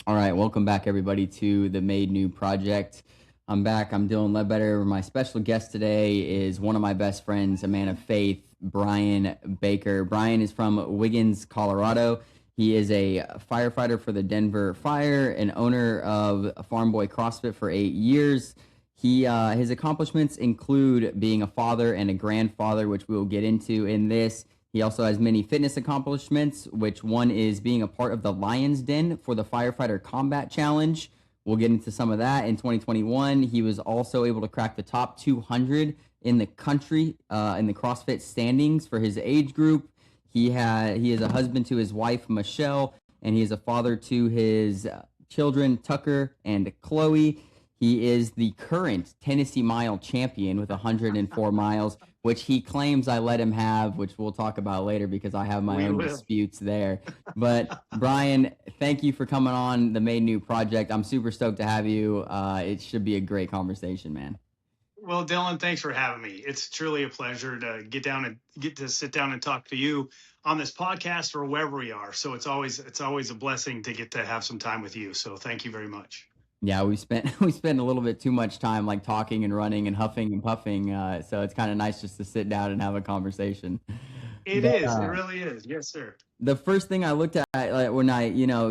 All right, welcome back everybody to the Made New Project. I'm back. I'm Dylan Ledbetter. My special guest today is one of my best friends, a man of faith, Brian Baker. Brian is from Wiggins, Colorado. He is a firefighter for the Denver Fire, an owner of Farm Boy CrossFit for 8 years. His accomplishments include being a father and a grandfather, which we will get into in this. He also has many fitness accomplishments, which one is being a part of the Lion's Den for the Firefighter Combat Challenge. We'll get into some of that. In 2021, he was also able to crack the top 200 in the country in the CrossFit standings for his age group. He is a husband to his wife, Michelle, and he is a father to his children, Tucker and Chloe. He is the current Tennessee Mile champion with 104 miles, which he claims I let him have, which we'll talk about later because I have my own disputes there. But Brian, thank you for coming on the Made New Project. I'm super stoked to have you. It should be a great conversation, man. Well, Dylan, thanks for having me. It's truly a pleasure to get to sit down and talk to you on this podcast or wherever we are. So it's always a blessing to get to have some time with you. So thank you very much. Yeah, we spent a little bit too much time like talking and running and huffing and puffing. So it's kind of nice just to sit down and have a conversation. It really is. Yes, sir. The first thing I looked at when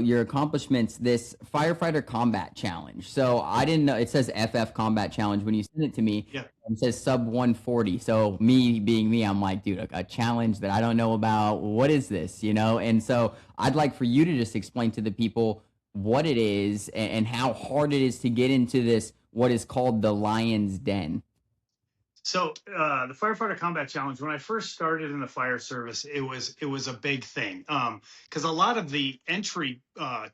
your accomplishments, this firefighter combat challenge. So I didn't know it says FF combat challenge when you sent it to me. Yeah. It says sub 140. So me being me, I'm like, dude, a challenge that I don't know about. What is this? And so I'd like for you to just explain to the people what it is and how hard it is to get into this, what is called the Lion's Den. So the Firefighter Combat Challenge, when I first started in the fire service, it was a big thing because a lot of the entry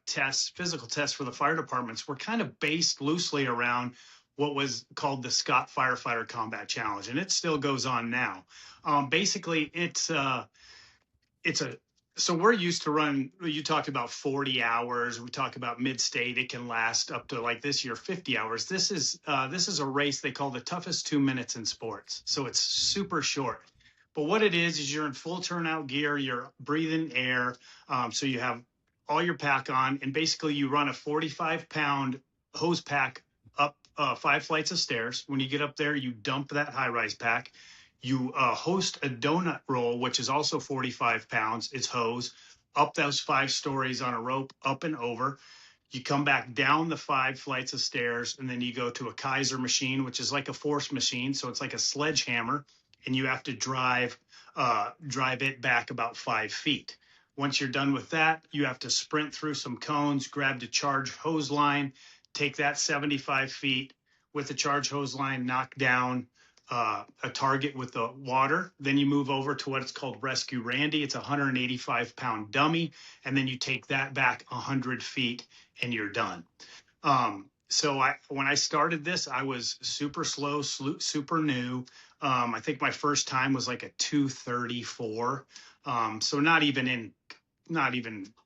tests, physical tests for the fire departments were kind of based loosely around what was called the Scott Firefighter Combat Challenge, and it still goes on now. Basically, so we're used to run, you talked about 40 hours. We talk about mid-state. It can last up to, like this year, 50 hours. This is a race they call the toughest 2 minutes in sports. So it's super short. But what it is you're in full turnout gear. You're breathing air. So you have all your pack on. And basically you run a 45-pound hose pack up 5 flights of stairs. When you get up there, you dump that high-rise pack. You host a donut roll, which is also 45 pounds. It's hose up those 5 stories on a rope, up and over. You come back down the 5 flights of stairs, and then you go to a Kaiser machine, which is like a force machine. So it's like a sledgehammer, and you have to drive it back about 5 feet. Once you're done with that, you have to sprint through some cones, grab the charge hose line, take that 75 feet with the charge hose line, knock down a target with the water. Then you move over to what's called Rescue Randy. It's a 185-pound dummy. And then you take that back 100 feet and you're done. So when I started this, I was super slow, super new. I think my first time was like a 2:34. So not even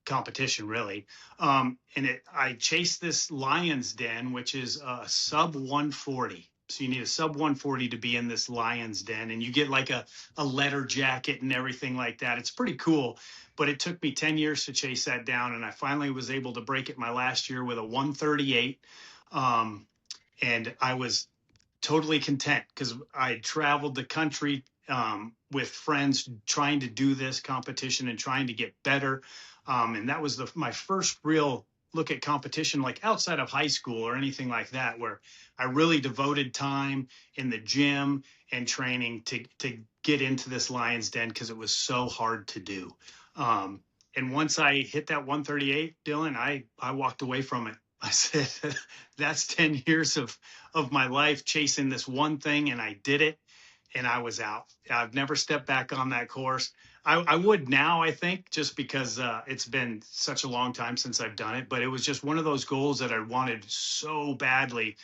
competition really. I chased this Lion's Den, which is a sub 140. So you need a sub 140 to be in this Lion's Den, and you get like a leather jacket and everything like that. It's pretty cool, but it took me 10 years to chase that down, and I finally was able to break it my last year with a 138. And I was totally content because I traveled the country with friends trying to do this competition and trying to get better. And that was my first real look at competition, like outside of high school or anything like that, where I really devoted time in the gym and training to get into this Lion's Den because it was so hard to do. And once I hit that 138, Dylan, I walked away from it. I said, that's 10 years of my life chasing this one thing, and I did it, and I was out. I've never stepped back on that course. I would now, I think, just because it's been such a long time since I've done it. But it was just one of those goals that I wanted so badly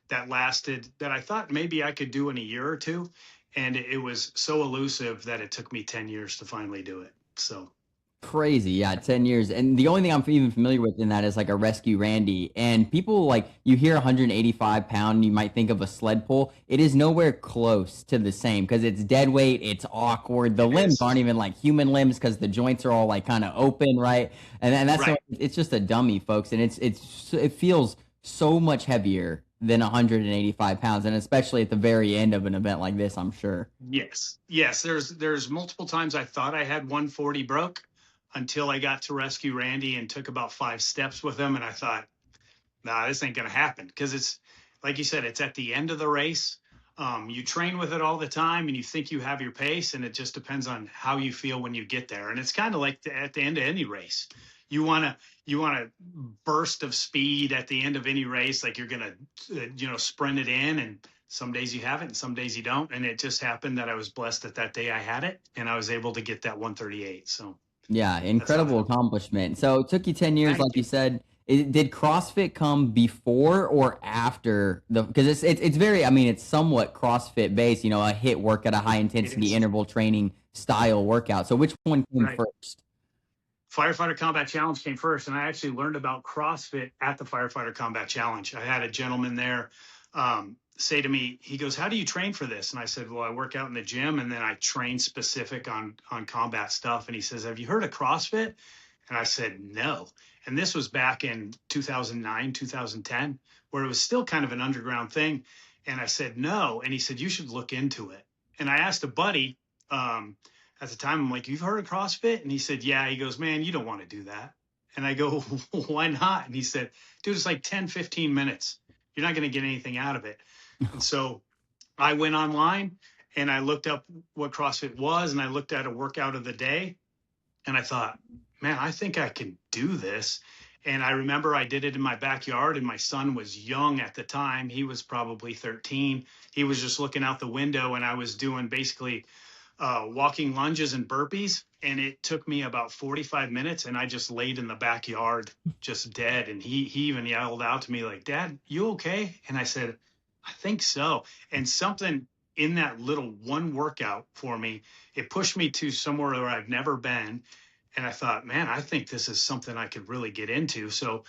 that I thought maybe I could do in a year or two. And it was so elusive that it took me 10 years to finally do it. So Crazy, yeah, 10 years. And the only thing I'm even familiar with in that is like a rescue Randy. And people like you hear 185 pound, you might think of a sled pull. It is nowhere close to the same because it's dead weight, it's awkward. The It limbs is. aren't even like human limbs because the joints are all like kind of open, right? And that's Right. it's just a dummy, folks. And it feels so much heavier than 185 pounds, and especially at the very end of an event like this, I'm sure. Yes. Yes. There's multiple times I thought I had 140 broke until I got to rescue Randy and took about 5 steps with him. And I thought, nah, this ain't going to happen. Because it's, like you said, it's at the end of the race. You train with it all the time and you think you have your pace, and it just depends on how you feel when you get there. And it's kind of like at the end of any race. You want to you want a burst of speed at the end of any race, like you're going to sprint it in, and some days you have it and some days you don't. And it just happened that I was blessed that day I had it and I was able to get that 138. So Yeah, that's how incredible that. accomplishment. So it took you 10 years, Thank like you you. said. Did CrossFit come before or after the, because it's very, I mean, it's somewhat CrossFit based, a hit work at a high It intensity is. interval training style workout. So which one came Right. first? Firefighter Combat Challenge came first, and I actually learned about CrossFit at the Firefighter Combat Challenge. I had a gentleman there say to me, he goes, "How do you train for this?" And I said, "Well, I work out in the gym, and then I train specific on combat stuff." And he says, "Have you heard of CrossFit?" And I said, "No." And this was back in 2009, 2010, where it was still kind of an underground thing. And I said, "No." And he said, "You should look into it." And I asked a buddy, at the time, I'm like, "You've heard of CrossFit?" And he said, "Yeah." He goes, "Man, you don't want to do that." And I go, "Why not?" And he said, "Dude, it's like 10, 15 minutes. You're not going to get anything out of it." And so I went online and I looked up what CrossFit was, and I looked at a workout of the day, and I thought, man, I think I can do this. And I remember I did it in my backyard, and my son was young at the time. He was probably 13. He was just looking out the window, and I was doing basically walking lunges and burpees. And it took me about 45 minutes, and I just laid in the backyard just dead. And he even yelled out to me like, "Dad, you okay?" And I said, "I think so." And something in that little one workout for me, it pushed me to somewhere where I've never been. And I thought, man, I think this is something I could really get into. So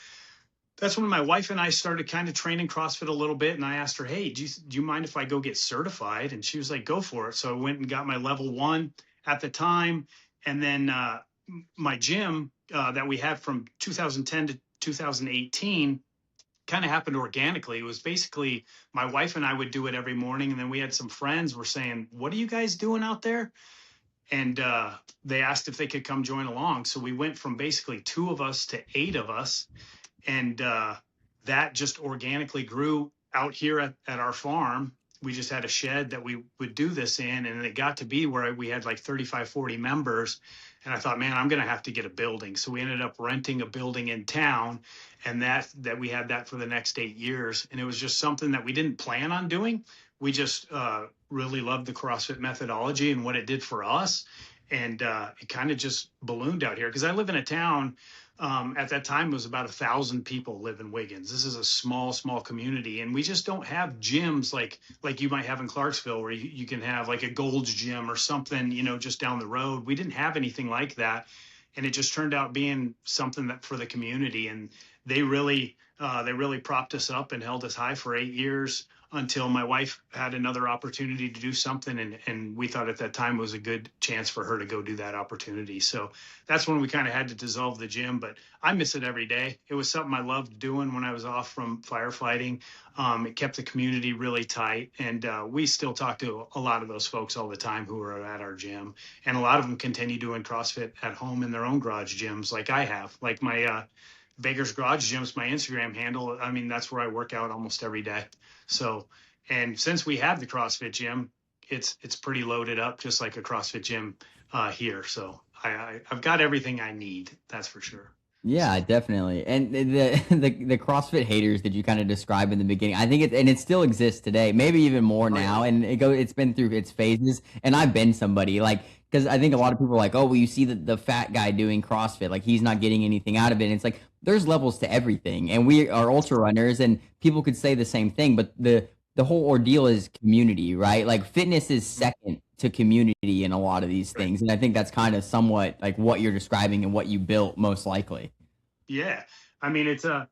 that's when my wife and I started kind of training CrossFit a little bit. And I asked her, "Hey, do you mind if I go get certified?" And she was like, "Go for it." So I went and got my level one at the time. And then my gym that we had from 2010 to 2018 kind of happened organically. It was basically my wife and I would do it every morning. And then we had some friends were saying, "What are you guys doing out there?" And they asked if they could come join along. So we went from basically two of us to eight of us, and that just organically grew out here at our farm. We just had a shed that we would do this in, and it got to be where we had like 35, 40 members. And I thought, man, I'm going to have to get a building. So we ended up renting a building in town, and that we had that for the next 8 years. And it was just something that we didn't plan on doing. We just really loved the CrossFit methodology and what it did for us. And it kind of just ballooned out here because I live in a town. At that time, it was about 1,000 people live in Wiggins. This is a small community, and we just don't have gyms like you might have in Clarksville, where you can have like a Gold's Gym or something, just down the road. We didn't have anything like that, and it just turned out being something that for the community, and they really propped us up and held us high for 8 years until my wife had another opportunity to do something, and we thought at that time it was a good chance for her to go do that opportunity. So that's when we kind of had to dissolve the gym, but I miss it every day. It was something I loved doing when I was off from firefighting. It kept the community really tight, and we still talk to a lot of those folks all the time who are at our gym, and a lot of them continue doing CrossFit at home in their own garage gyms, like I have, like my Baker's Garage Gym is my Instagram handle. I mean, that's where I work out almost every day. So, and since we have the CrossFit gym, it's pretty loaded up, just like a CrossFit gym here. So I've got everything I need. That's for sure. Yeah, So definitely. And the CrossFit haters that you kind of described in the beginning, I think it still exists today, maybe even more oh yeah, now. And it's been through its phases. And I've been somebody like, because I think a lot of people are like, oh, well, you see the fat guy doing CrossFit, like he's not getting anything out of it. And it's like there's levels to everything, and we are ultra runners, and people could say the same thing, but the whole ordeal is community, right? Like fitness is second to community in a lot of these Right. things. And I think that's kind of somewhat like what you're describing and what you built most likely. Yeah. I mean, it's a,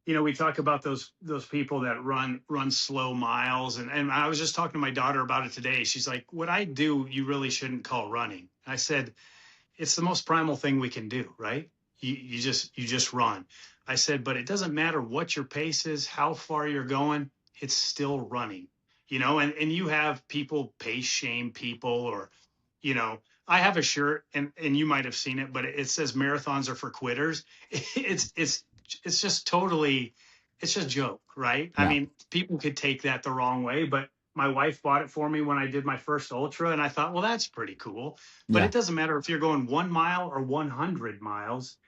we talk about those people that run slow miles, and I was just talking to my daughter about it today. She's like, "What I do, you really shouldn't call running." I said, "It's the most primal thing we can do, right? You just run." I said, "But it doesn't matter what your pace is, how far you're going, it's still running." And you have people pace shame people, or you know, I have a shirt, and you might have seen it, but it says marathons are for quitters. It's just totally, it's just a joke, right? I Yeah. mean, people could take that the wrong way, but my wife bought it for me when I did my first ultra, and I thought, well, that's pretty cool. But Yeah. it doesn't matter if you're going 1 mile or 100 miles.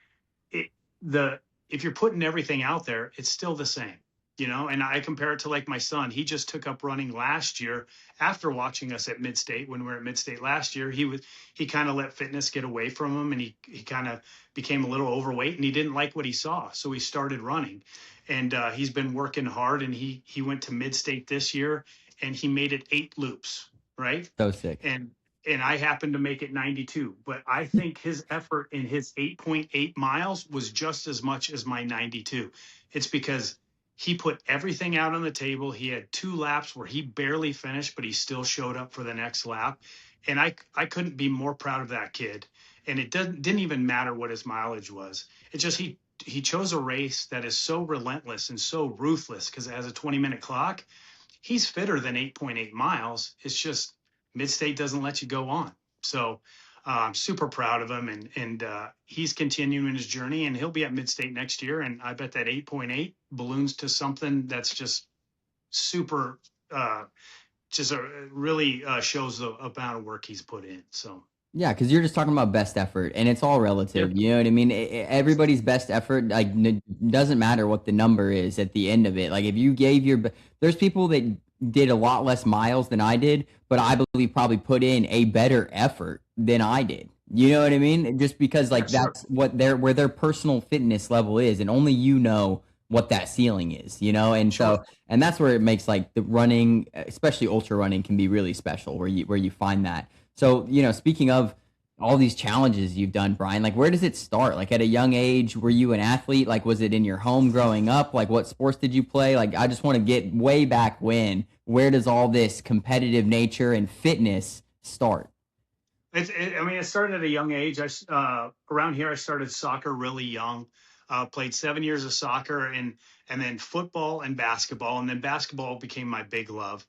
It the If you're putting everything out there, it's still the same. And I compare it to like my son. He just took up running last year after watching us at Midstate. When we were at Midstate last year, he kind of let fitness get away from him, and he kind of became a little overweight, and he didn't like what he saw, so he started running. And he's been working hard, and he went to Midstate this year, and he made it 8 loops, right? So sick. And I happened to make it 92. But I think his effort in his 8.8 miles was just as much as my 92. It's because he put everything out on the table. He had 2 laps where he barely finished, but he still showed up for the next lap. And I couldn't be more proud of that kid. And it didn't even matter what his mileage was. It just he chose a race that is so relentless and so ruthless, because it has a 20-minute clock. He's fitter than 8.8 miles. It's just Midstate doesn't let you go on. So I'm super proud of him, and he's continuing his journey, and he'll be at Midstate next year. And I bet that 8.8 balloons to something that's just super, just really shows the amount of work he's put in. So Yeah, because you're just talking about best effort, and it's all yeah, relative. You know what I mean? Everybody's best effort, like, doesn't matter what the number is at the end of it. Like, if you gave there's people that did a lot less miles than I did, but I believe probably put in a better effort than I did. You know what I mean? Just because yeah, like sure, that's what where their personal fitness level is, and only you know what that ceiling is. And sure. so and that's where it makes like the running, especially ultra running, can be really special, where you find that. So, speaking of all these challenges you've done, Brian, like where does it start? Like at a young age, were you an athlete? Like was it in your home growing up? Like what sports did you play? Like I just want to get way back when. Where does all this competitive nature and fitness start? I mean, it started at a young age. Around here, I started soccer really young. Played 7 years of soccer, and then football and basketball, and then basketball became my big love.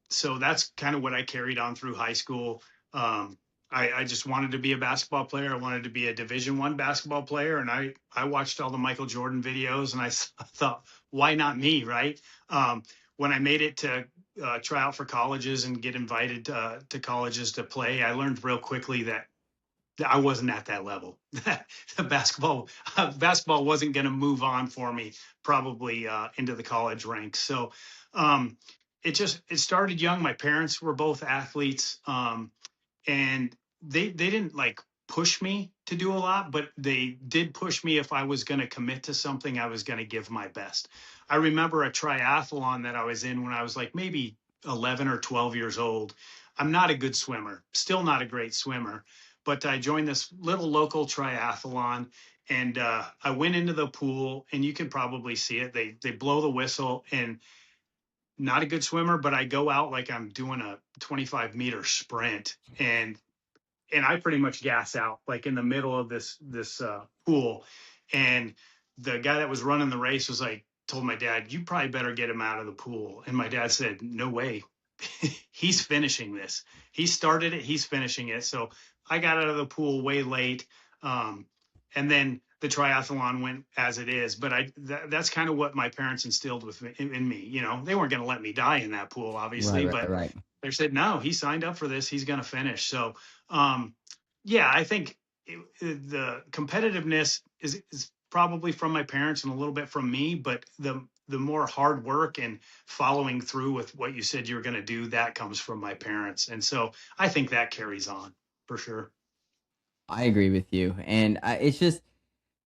So that's kind of what I carried on through high school. I just wanted to be a basketball player. I wanted to be a Division I basketball player, and I watched all the Michael Jordan videos, and I thought, why not me, right? When I made it to try out for colleges and get invited to colleges to play, I learned real quickly that I wasn't at that level. Basketball wasn't going to move on for me, probably into the college ranks. So um, it started young. My parents were both athletes, and they didn't like push me to do a lot, but they did push me. If I was going to commit to something, I was going to give my best. I remember a triathlon that I was in when I was like maybe 11 or 12 years old. I'm not a good swimmer, still not a great swimmer, but I joined this little local triathlon, and I went into the pool, and you can probably see it. They blow the whistle, and not a good swimmer, but I go out like I'm doing a 25-meter sprint, and I pretty much gas out like in the middle of this pool. And the guy that was running the race was like, told my dad, "You probably better get him out of the pool." And my dad said, "No way, he's finishing this. He started it, he's finishing it." So I got out of the pool way late, and then the triathlon went as it is. But that's kind of what my parents instilled in me. They weren't going to let me die in that pool, Right, obviously, right, but right. they said, no, he signed up for this, he's going to finish. So um, yeah, I think the competitiveness is probably from my parents and a little bit from me, but the more hard work and following through with what you said you were going to do, that comes from my parents. And so I think that carries on for sure. I agree with you. And it's just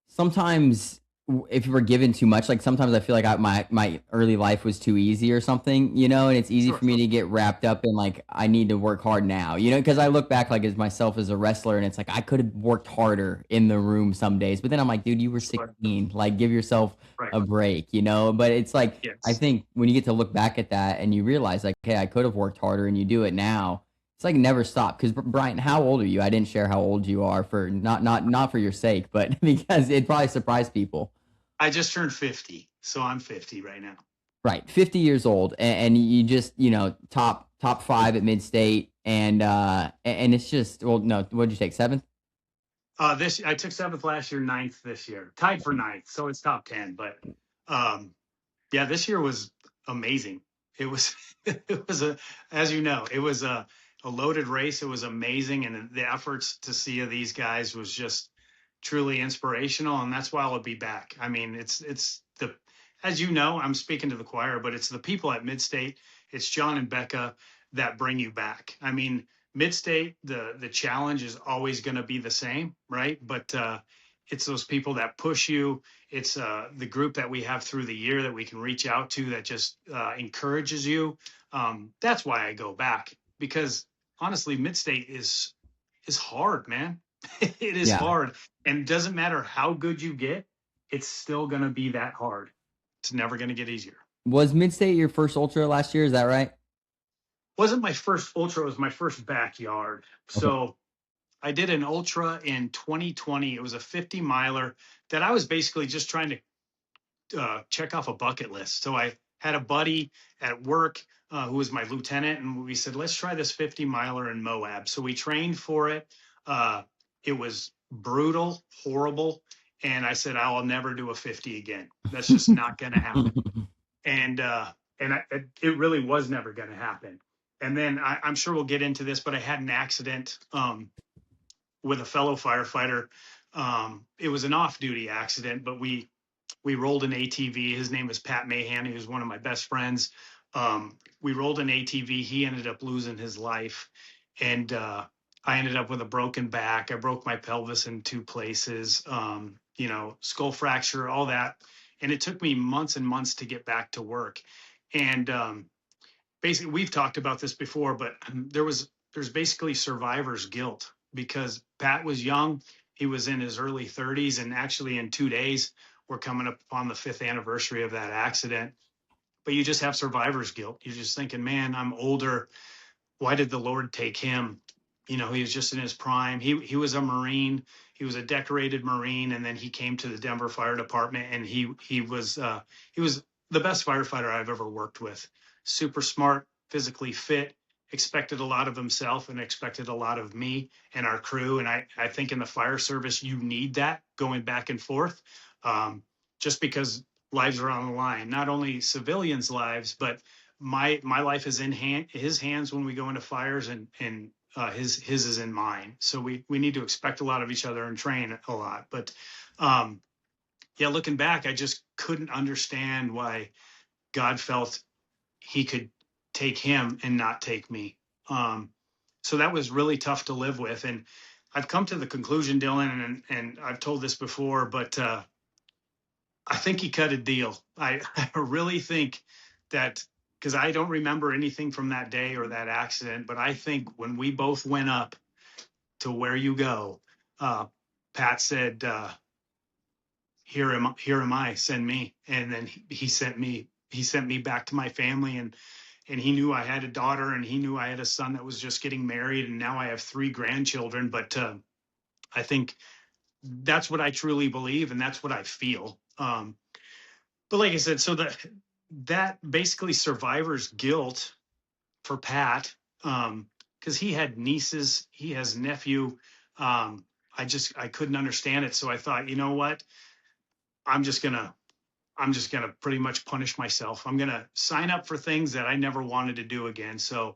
sometimes. if you were given too much, like sometimes I feel like my early life was too easy or something, and it's easy Sure. for me to get wrapped up in like I need to work hard now, because I look back like as myself as a wrestler and it's like I could have worked harder in the room some days, but then I'm like, dude, you were Sure. 16, like give yourself Right. a break. But it's like I Yes. think when you get to look back at that and you realize like, hey, I could have worked harder and you do it now. It's like never stop. Because Brian, how old are you? I didn't share how old you are for not for your sake, but because it probably surprised people. I just turned 50, so I'm 50 right now. Right, 50 years old, and you just top five at mid state, and it's just well, no, what did you take, seventh? This I took seventh last year, ninth this year, tied for ninth, so it's top 10. But um, yeah, this year was amazing. It was it was as you know, it was a loaded race. It was amazing, and the efforts to see of these guys was just truly inspirational, and that's why I'll be back. I mean, it's the as you know, I'm speaking to the choir, but it's the people at Midstate, it's John and Becca that bring you back. I mean, Midstate, the challenge is always going to be the same, right? But it's those people that push you. It's the group that we have through the year that we can reach out to that just encourages you. That's why I go back, because honestly, Midstate is hard, man. It is Yeah. hard, and it doesn't matter how good you get, it's still going to be that hard. It's never going to get easier. Was mid state your first ultra last year? Is that right? Wasn't my first ultra, it was my first backyard. Okay. So I did an ultra in 2020. It was a 50 miler that I was basically just trying to check off a bucket list. So I had a buddy at work who was my lieutenant, and we said, let's try this 50 miler in Moab. So we trained for it. Uh, it was brutal, horrible. And I said, I'll never do a 50 again. That's just not going to happen. And it really was never going to happen. And then I'm sure we'll get into this, but I had an accident with a fellow firefighter. It was an off-duty accident, but we rolled an ATV. His name was Pat Mahan. He was one of my best friends. We rolled an ATV. He ended up losing his life, and I ended up with a broken back. I broke my pelvis in two places. Skull fracture, all that, and it took me months and months to get back to work. And basically, we've talked about this before, but there's basically survivor's guilt, because Pat was young. He was in his early 30s, and actually in 2 days we're coming up on the 5th anniversary of that accident. But you just have survivor's guilt. You're just thinking, man, I'm older. Why did the Lord take him? He was just in his prime. He was a Marine. He was a decorated Marine, and then he came to the Denver Fire Department, and he was the best firefighter I've ever worked with. Super smart, physically fit, expected a lot of himself and expected a lot of me and our crew. And I think in the fire service, you need that going back and forth, just because lives are on the line, not only civilians' lives, but my life is in his hands when we go into fires, and his is in mine. So we need to expect a lot of each other and train a lot. But yeah, looking back, I just couldn't understand why God felt he could take him and not take me. So that was really tough to live with. And I've come to the conclusion, Dylan, and I've told this before, but I think he cut a deal. I really think that, because I don't remember anything from that day or that accident, but I think when we both went up to where you go, Pat said, here am I, send me. And then he sent me back to my family, and he knew I had a daughter, and he knew I had a son that was just getting married, and now I have 3 grandchildren. But I think that's what I truly believe, and that's what I feel. But like I said, so that basically survivor's guilt for Pat, because he had nieces, he has nephew. I couldn't understand it, so I thought, you know what, I'm just gonna pretty much punish myself. I'm gonna sign up for things that I never wanted to do again. So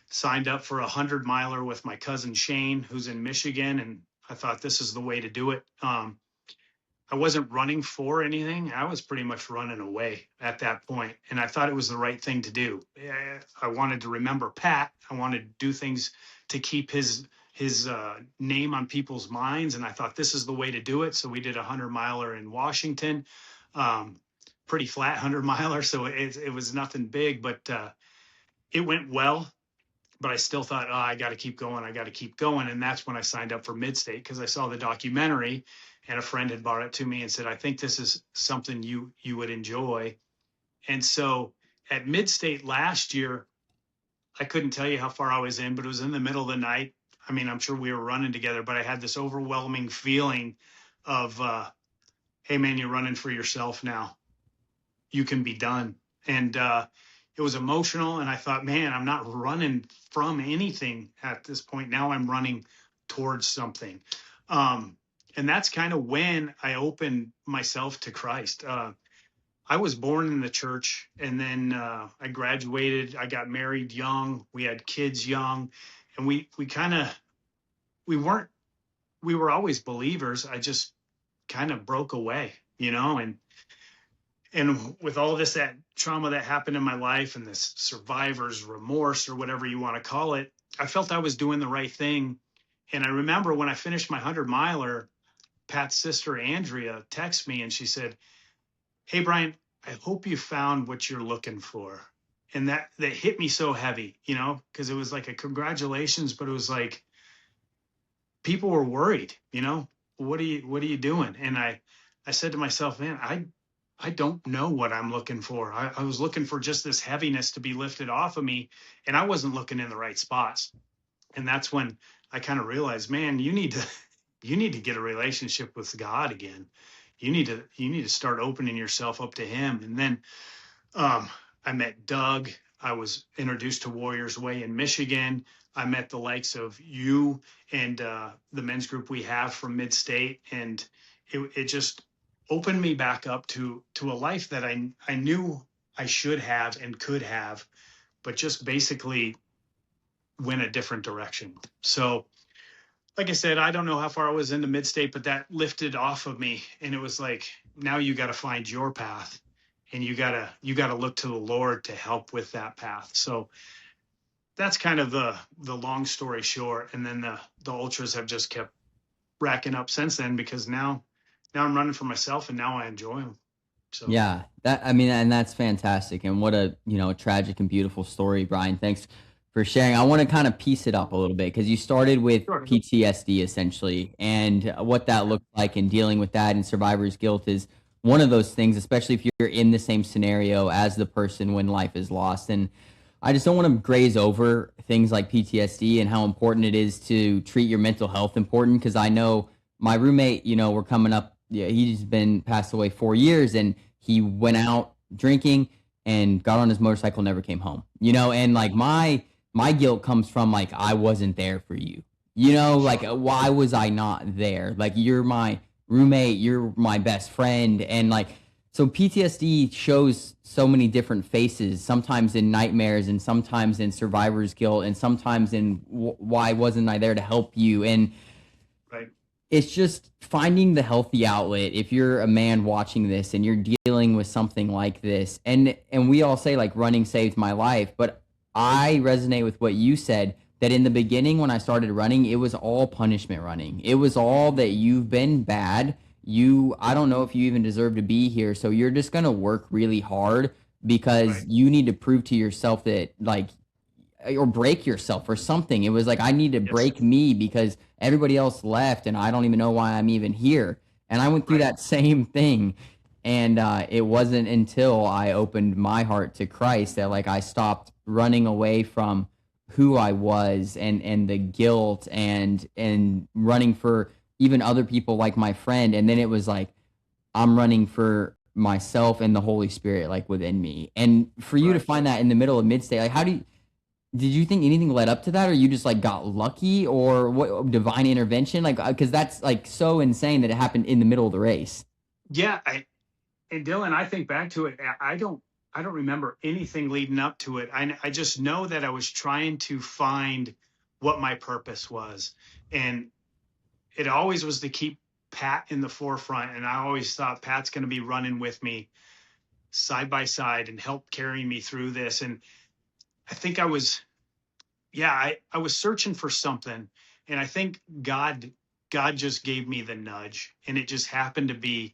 signed up for a 100 miler with my cousin Shane, who's in Michigan, and I thought this is the way to do it. I wasn't running for anything. I was pretty much running away at that point, and I thought it was the right thing to do. I wanted to remember Pat. I wanted to do things to keep his his name on people's minds. And I thought this is the way to do it. So we did a 100-miler in Washington, pretty flat 100-miler. So it was nothing big, but it went well. But I still thought, oh, I got to keep going. I got to keep going. And that's when I signed up for Midstate, because I saw the documentary and a friend had brought it to me and said, I think this is something you would enjoy. And so at Midstate last year, I couldn't tell you how far I was in, but it was in the middle of the night. I mean, I'm sure we were running together, but I had this overwhelming feeling of, hey, man, you're running for yourself now. You can be done. And it was emotional. And I thought, man, I'm not running from anything at this point. Now I'm running towards something. And that's kind of when I opened myself to Christ. I was born in the church, and then I graduated. I got married young. We had kids young, and we were always believers. I just kind of broke away, and with all this, that trauma that happened in my life and this survivor's remorse or whatever you want to call it, I felt I was doing the right thing. And I remember when I finished my 100-miler, Pat's sister, Andrea, texted me and she said, hey, Brian, I hope you found what you're looking for. And that hit me so heavy, because it was like a congratulations, but it was like people were worried, what are you doing? And I said to myself, man, I don't know what I'm looking for. I was looking for just this heaviness to be lifted off of me, and I wasn't looking in the right spots. And that's when I kind of realized, man, you need to get a relationship with God again. You need to start opening yourself up to him. And then I met Doug. I was introduced to Warriors Way in Michigan. I met the likes of you and the men's group we have from Midstate. And it just opened me back up to a life that I knew I should have and could have, but just basically went a different direction. So like I said, I don't know how far I was into Midstate, but that lifted off of me. And it was like, now you got to find your path, and you got to look to the Lord to help with that path. So that's kind of the long story short. And then the ultras have just kept racking up since then, because now I'm running for myself, and now I enjoy them. So Yeah, and that's fantastic. And what a, tragic and beautiful story, Brian. Thanks for sharing. I want to kind of piece it up a little bit, because you started with sure. PTSD essentially, and what that looked like, and dealing with that, and survivor's guilt is one of those things, especially if you're in the same scenario as the person when life is lost. And I just don't want to graze over things like PTSD and how important it is to treat your mental health important, because I know my roommate, we're coming up, yeah, he's been passed away 4 years, and he went out drinking and got on his motorcycle, never came home, and like my guilt comes from like, I wasn't there for you, like why was I not there? Like, you're my roommate, you're my best friend. And like, so PTSD shows so many different faces, sometimes in nightmares, and sometimes in survivor's guilt, and sometimes in why wasn't I there to help you? And right. It's just finding the healthy outlet. If you're a man watching this and you're dealing with something like this, and we all say like running saved my life, but I resonate with what you said, that in the beginning when I started running, it was all punishment running. It was all that you've been bad. I don't know if you even deserve to be here. So you're just going to work really hard because Right. you need to prove to yourself that like, or break yourself or something. It was like, I need to Yes. break me because everybody else left and I don't even know why I'm even here. And I went through Right. that same thing. And it wasn't until I opened my heart to Christ that like I stopped running away from who I was, and the guilt, and running for even other people like my friend. And then it was like, I'm running for myself and the Holy Spirit like within me. And for you to Right. find that in the middle of Midstate, like did you think anything led up to that, or you just like got lucky, or what, divine intervention? Like, because that's like so insane that it happened in the middle of the race. Yeah. And Dylan, I think back to it. I don't remember anything leading up to it. I just know that I was trying to find what my purpose was. And it always was to keep Pat in the forefront. And I always thought Pat's going to be running with me side by side and help carrying me through this. And I think I was searching for something. And I think God just gave me the nudge, and it just happened to be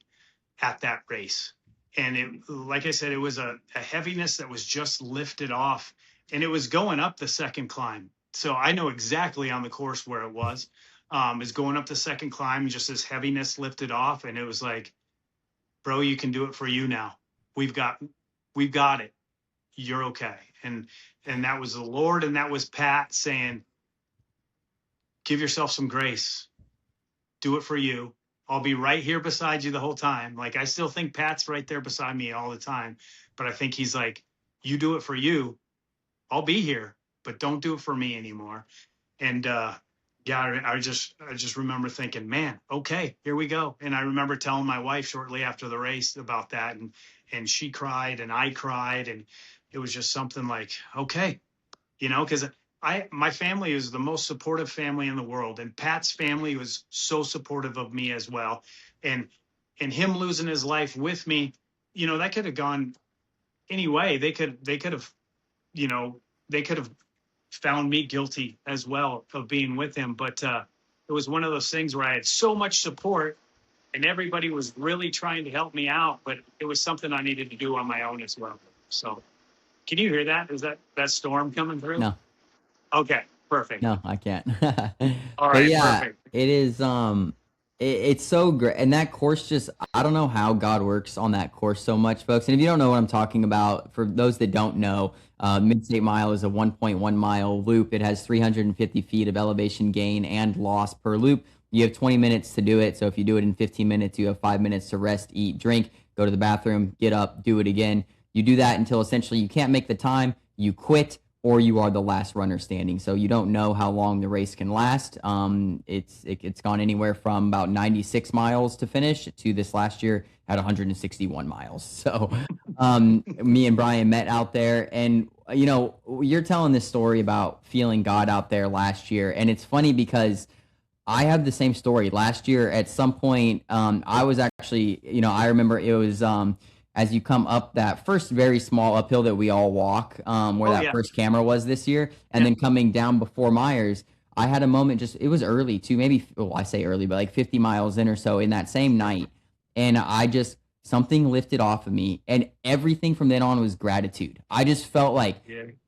at that race. And it, like I said, it was a heaviness that was just lifted off, and it was going up the second climb. So I know exactly on the course where it was. Is going up the second climb, just this heaviness lifted off, and it was like, bro, you can do it for you now. We've got it. You're okay. And that was the Lord, and that was Pat saying, give yourself some grace. Do it for you. I'll be right here beside you the whole time. Like, I still think Pat's right there beside me all the time, but I think he's like, you do it for you. I'll be here, but don't do it for me anymore. And yeah, I just remember thinking, man, okay, here we go. And I remember telling my wife shortly after the race about that, and she cried and I cried, and it was just something like, okay, because my family is the most supportive family in the world, and Pat's family was so supportive of me as well. And him losing his life with me, that could have gone any way. They could have, they could have found me guilty as well of being with him. But it was one of those things where I had so much support, and everybody was really trying to help me out, but it was something I needed to do on my own as well. So can you hear that? Is that storm coming through? No. Okay, perfect. No, I can't. All But right, yeah, perfect. it is it's so great. And that course, just I don't know how God works on that course so much, folks. And if you don't know what I'm talking about, for those that don't know, Mid-State Mile is a 1.1 mile loop. It has 350 feet of elevation gain and loss per loop. You have 20 minutes to do it. So if you do it in 15 minutes, you have 5 minutes to rest, eat, drink, go to the bathroom, get up, do it again. You do that until essentially you can't make the time, you quit, or you are the last runner standing. So you don't know how long the race can last. It's gone anywhere from about 96 miles to finish to this last year at 161 miles. So me and Brian met out there, and you're telling this story about feeling God out there last year, and it's funny because I have the same story. Last year, at some point, I was actually, I remember it was as you come up that first very small uphill that we all walk, where that first camera was this year, and then coming down before Myers, I had a moment, it was early too, maybe, well, I say early, but like 50 miles in or so in that same night. And something lifted off of me, and everything from then on was gratitude. I just felt like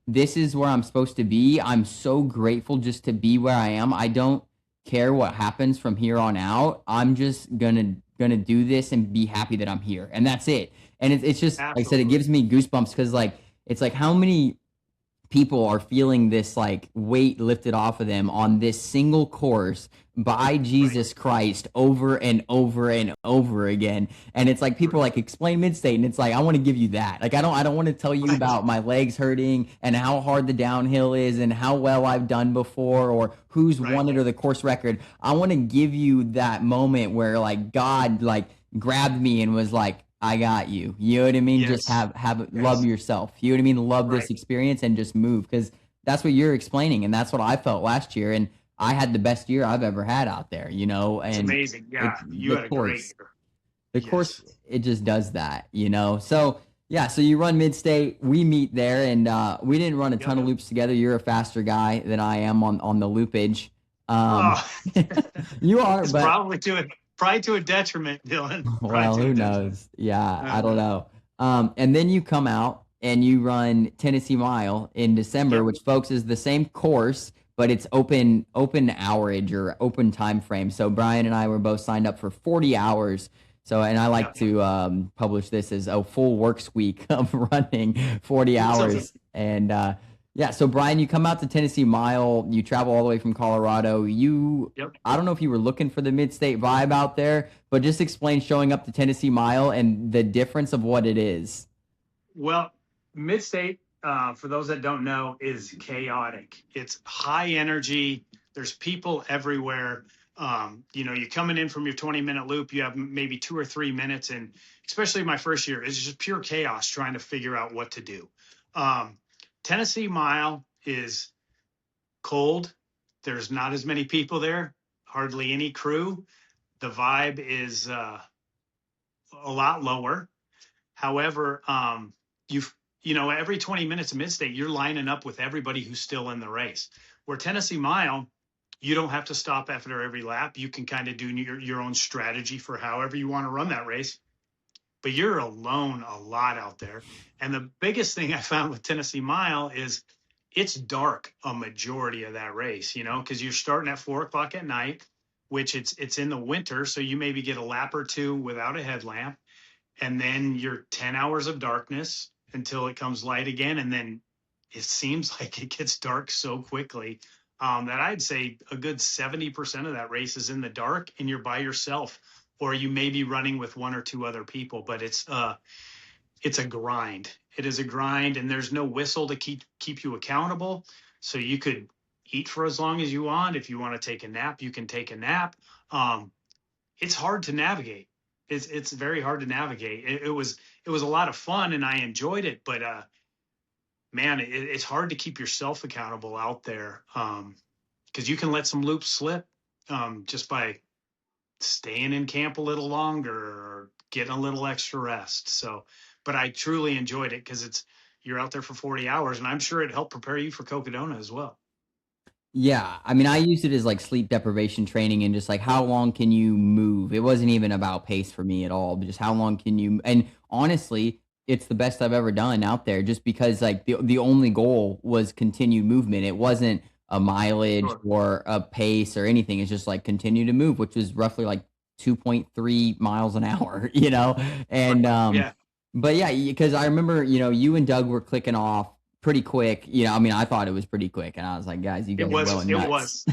this is where I'm supposed to be. I'm so grateful just to be where I am. I don't care what happens from here on out. I'm just gonna do this and be happy that I'm here, and that's it. And it's just, like I said, it gives me goosebumps because it's like how many people are feeling this like weight lifted off of them on this single course by Jesus Christ over and over and over again. And it's like people are like, explain Mid-State, and it's like, I want to give you that. Like I don't want to tell you about my legs hurting and how hard the downhill is and how well I've done before or who's won it or the course record. I want to give you that moment where like God like grabbed me and was like, I got you. You know what I mean? Yes. Just have love yourself. You know what I mean? Love this experience and just move, because that's what you're explaining, and that's what I felt last year. And I had the best year I've ever had out there. And it's amazing. Yeah, you had a great year. The course, it just does that. So yeah, so you run Mid-State. We meet there, and we didn't run a ton of loops together. You're a faster guy than I am on the loopage. You are, it's but probably to a detriment, Dylan. Well, who knows? Yeah, I don't know. And then you come out and you run Tennessee Mile in December, which, folks, is the same course, but it's open hourage or open time frame. So Brian and I were both signed up for 40 hours. So, and I like to publish this as a full works week of running 40 hours. And yeah, so Brian, you come out to Tennessee Mile, you travel all the way from Colorado. I don't know if you were looking for the Mid-State vibe out there, but just explain showing up to Tennessee Mile and the difference of what it is. Well, Mid-State, for those that don't know, is chaotic. It's high energy. There's people everywhere. You're coming in from your 20-minute loop, you have maybe 2 or 3 minutes, and especially my first year, it's just pure chaos trying to figure out what to do. Tennessee Mile is cold. There's not as many people there, hardly any crew. The vibe is a lot lower. However, every 20 minutes of Mid-State, you're lining up with everybody who's still in the race. Where Tennessee Mile, You don't have to stop after every lap. You can kind of do your own strategy for however you want to run that race, but you're alone a lot out there. And the biggest thing I found with Tennessee Mile is it's dark a majority of that race, you know, because you're starting at 4 o'clock at night, which it's in the winter, so you maybe get a lap or two without a headlamp, and then you're 10 hours of darkness until it comes light again, and then it seems like it gets dark so quickly that I'd say a good 70% of that race is in the dark, and you're by yourself, or you may be running with one or two other people, but it's a grind. It is a grind, and there's no whistle to keep you accountable. So you could eat for as long as you want. If you want to take a nap, you can take a nap. It's hard to navigate. It's very hard to navigate. It was a lot of fun, and I enjoyed it, but man, it's hard to keep yourself accountable out there, because you can let some loops slip just by staying in camp a little longer or getting a little extra rest. So, but I truly enjoyed it because you're out there for 40 hours, and I'm sure it helped prepare you for Cocodona as well. Yeah, I mean, I used it as like sleep deprivation training and just like how long can you move? It wasn't even about pace for me at all, but just how long can you and honestly, it's the best I've ever done out there just because like the only goal was continued movement. It wasn't a mileage Sure. or a pace or anything. It's just like continue to move, which was roughly like 2.3 miles an hour, you know? And Right. Yeah. but yeah, because I remember, you and Doug were clicking off pretty quick. I mean, I thought it was pretty quick, and I was like, "Guys, you It guys are was. going It nuts." was.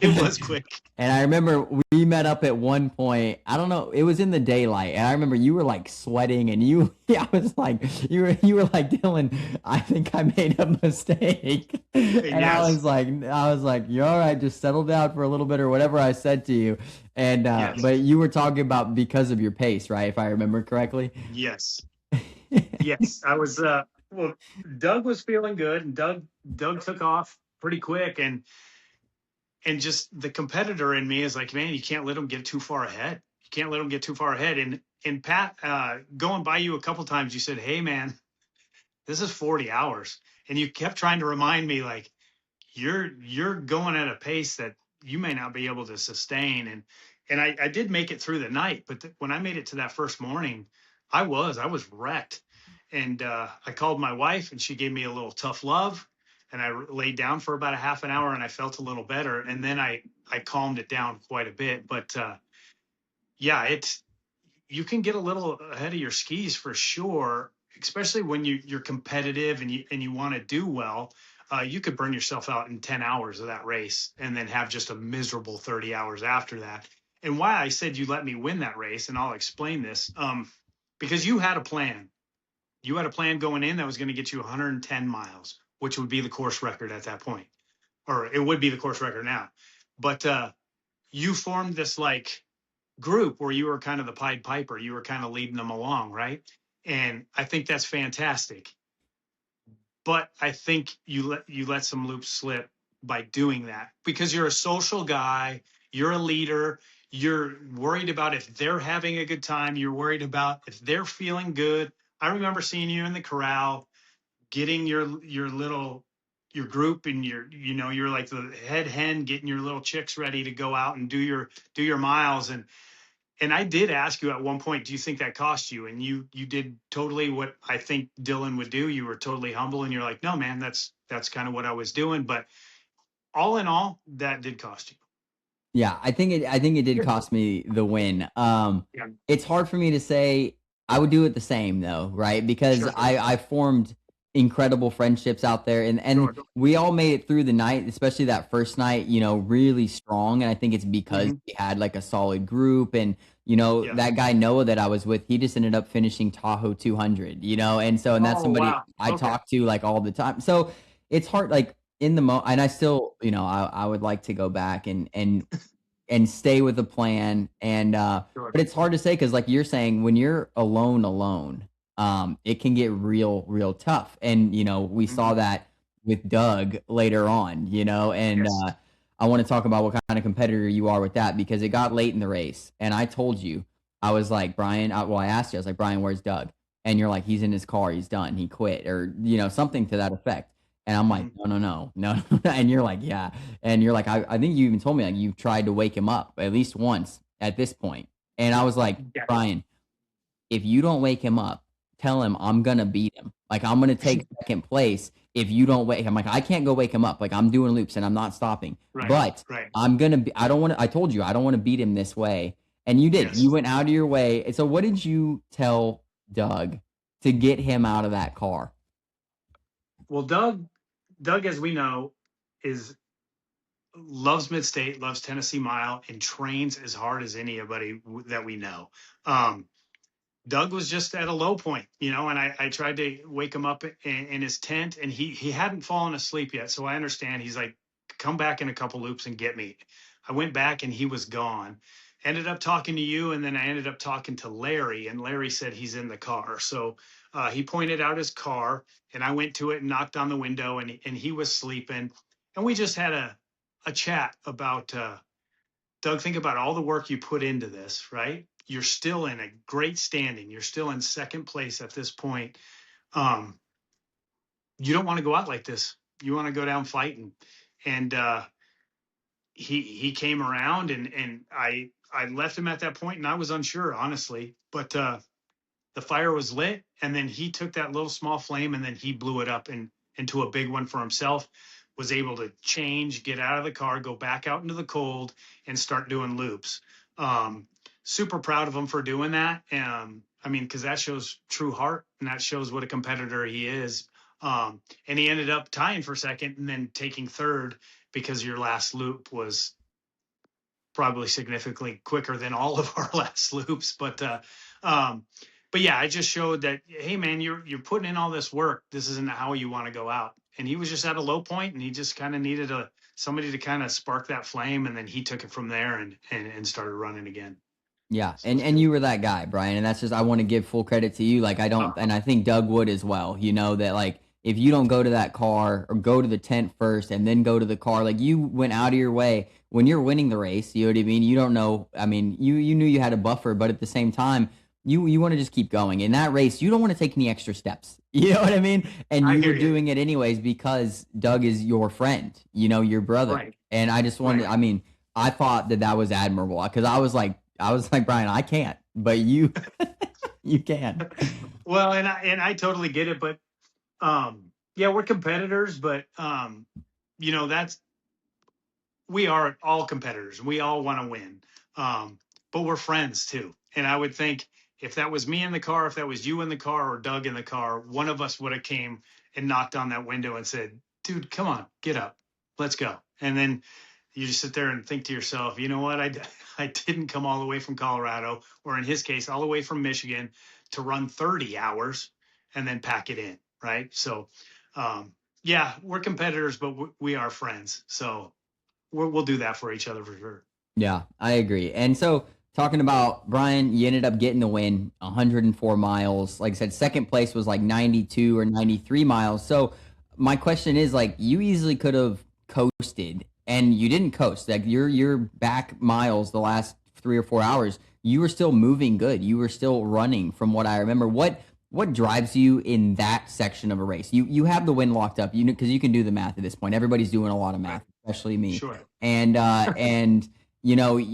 It was quick. And I remember we met up at one point. I don't know, it was in the daylight, and I remember you were like sweating, and yeah, I was like, you were like, "Dylan, I think I made a mistake." And Yes. I was like, "You're all right. Just settle down for a little bit," or whatever I said to you. And Yes. but you were talking about because of your pace, right? If I remember correctly. Yes. Yes. I was. Well, Doug was feeling good, and Doug took off pretty quick, and just the competitor in me is like, man, you can't let them get too far ahead. You can't let them get too far ahead. And Pat, going by you a couple times, you said, "Hey, man, this is 40 hours," and you kept trying to remind me like you're going at a pace that you may not be able to sustain. And I did make it through the night, but when I made it to that first morning, I was wrecked. And I called my wife, and she gave me a little tough love, and I laid down for about a half an hour, and I felt a little better, and then I calmed it down quite a bit. But yeah, it's you can get a little ahead of your skis for sure, especially when you're competitive and you want to do well. You could burn yourself out in 10 hours of that race and then have just a miserable 30 hours after that. And why I said you let me win that race, and I'll explain this, because you had a plan. You had a plan going in that was going to get you 110 miles, which would be the course record at that point, or it would be the course record now. But you formed this like group where you were kind of the Pied Piper. You were kind of leading them along, right? And I think that's fantastic. But I think you let some loops slip by doing that because you're a social guy, you're a leader, you're worried about if they're having a good time, you're worried about if they're feeling good. I remember seeing you in the corral, getting your group, and you're like the head hen, getting your little chicks ready to go out and do your miles. And I did ask you at one point, do you think that cost you? And you did totally what I think Dylan would do. You were totally humble, and you're like, no, man, that's kind of what I was doing. But all in all, that did cost you. Yeah, I think it did cost me the win. Yeah, It's hard for me to say I would do it the same though, right? Because sure, I formed incredible friendships out there, and sure. we all made it through the night, especially that first night, really strong. And I think it's because Hmm. we had like a solid group, and Yeah. that guy Noah that I was with, he just ended up finishing Tahoe 200, and that's Oh somebody wow. I Okay. talk to like all the time. So it's hard, like in the and I still, I would like to go back and stay with the plan. And Sure. but it's hard to say because like you're saying, when you're alone, it can get real tough. And we saw Hmm. that with Doug later on, and Yes. I want to talk about what kind of competitor you are with that because it got late in the race, and I told you, I was like, Brian, I asked you, I was like, Brian, where's Doug? And you're like, he's in his car, he's done, he quit, or something to that effect. And I'm like, Mhm. no, no, no, no. And you're like, yeah. And you're like, I think you even told me like you've tried to wake him up at least once at this point. And I was like, Yeah. Brian, if you don't wake him up, tell him I'm gonna beat him. Like I'm gonna take second place if you don't wake. I'm like, I can't go wake him up. Like I'm doing loops and I'm not stopping. Right. But Right. I'm gonna be. I don't want to. I told you I don't want to beat him this way, and you did. You Yes. went out of your way. And so what did you tell Doug to get him out of that car? Well, Doug, as we know, is loves Mid State, loves Tennessee Mile, and trains as hard as anybody that we know. Um, Doug was just at a low point, and I tried to wake him up in his tent, and he hadn't fallen asleep yet. So I understand. He's like, come back in a couple loops and get me. I went back and he was gone. Ended up talking to you, and then I ended up talking to Larry, and Larry said he's in the car. So he pointed out his car, and I went to it and knocked on the window, and he was sleeping, and we just had a chat about Doug, think about all the work you put into this, right? You're still in a great standing. You're still in second place at this point. Um, you don't want to go out like this. You want to go down fighting. And he came around, and I left him at that point, and I was unsure, honestly. But the fire was lit, and then he took that little small flame and then he blew it up into a big one for himself. Was able to change, get out of the car, go back out into the cold, and start doing loops. um, Super proud of him for doing that. I mean, because that shows true heart, and that shows what a competitor he is. And he ended up tying for second and then taking third, because your last loop was probably significantly quicker than all of our last loops. Um, but yeah, I just showed that, hey man, you're putting in all this work. This isn't how you want to go out. And he was just at a low point, and he just kind of needed somebody to kind of spark that flame, and then he took it from there and started running again. Yeah, So and it's and good. you were that guy, Brian, and that's just I want to give full credit to you. Like I don't, Uh, and I think Doug would as well. You know that like if you don't go to that car or go to the tent first and then go to the car, like you went out of your way when you're winning the race. You know what I mean? You don't know. I mean, you knew you had a buffer, but at the same time, you want to just keep going. In that race, you don't want to take any extra steps. You know what I mean? And I you were hear you. doing it anyways because Doug is your friend. You know, your brother. Right. And I just wanted. Right. I mean, I thought that was admirable because I was like, Brian, I can't, but you, you can. Well, and I totally get it, but yeah, we're competitors, but that's we are all competitors. We all want to win, but we're friends too. And I would think if that was me in the car, if that was you in the car, or Doug in the car, one of us would have came and knocked on that window and said, "Dude, come on, get up, let's go." And then you just sit there and think to yourself, you know what? I didn't come all the way from Colorado, or in his case, all the way from Michigan, to run 30 hours and then pack it in, right? So, yeah, we're competitors, but we are friends. So we'll do that for each other for sure. Yeah, I agree. And so talking about Brian, you ended up getting the win, 104 miles. Like I said, second place was like 92 or 93 miles. So my question is like you easily could have coasted and you didn't coast. Like your back miles the last 3 or 4 hours, you were still moving good. You were still running from what I remember. What drives you in that section of a race? You have the win locked up. You know, because you can do the math at this point. Everybody's doing a lot of Right. math, especially me. Sure. And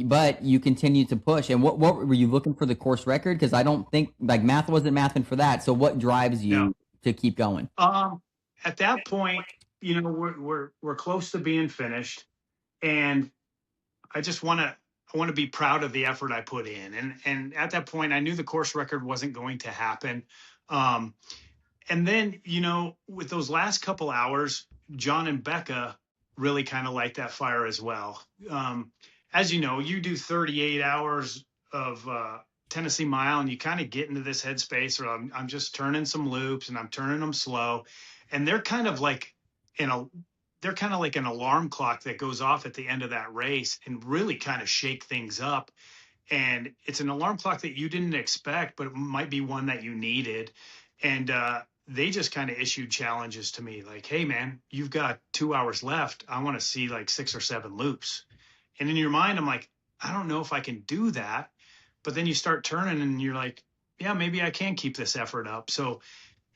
but you continue to push. And what were you looking for the course record? Because I don't think like math wasn't mathing for that. So what drives No. you to keep going? At that point, we're close to being finished, and I want to be proud of the effort I put in. And at that point, I knew the course record wasn't going to happen. Um, and then, with those last couple hours, John and Becca really kind of light that fire as well. As you know, you do 38 hours of Tennessee Mile, and you kind of get into this headspace where I'm just turning some loops and I'm turning them slow. And in a, they're kind of like an alarm clock that goes off at the end of that race and really kind of shake things up. And it's an alarm clock that you didn't expect, but it might be one that you needed. And they just kind of issued challenges to me like, hey, man, you've got 2 hours left. I want to see like 6 or 7 loops. And in your mind, I'm like, I don't know if I can do that. But then you start turning and you're like, yeah, maybe I can keep this effort up. So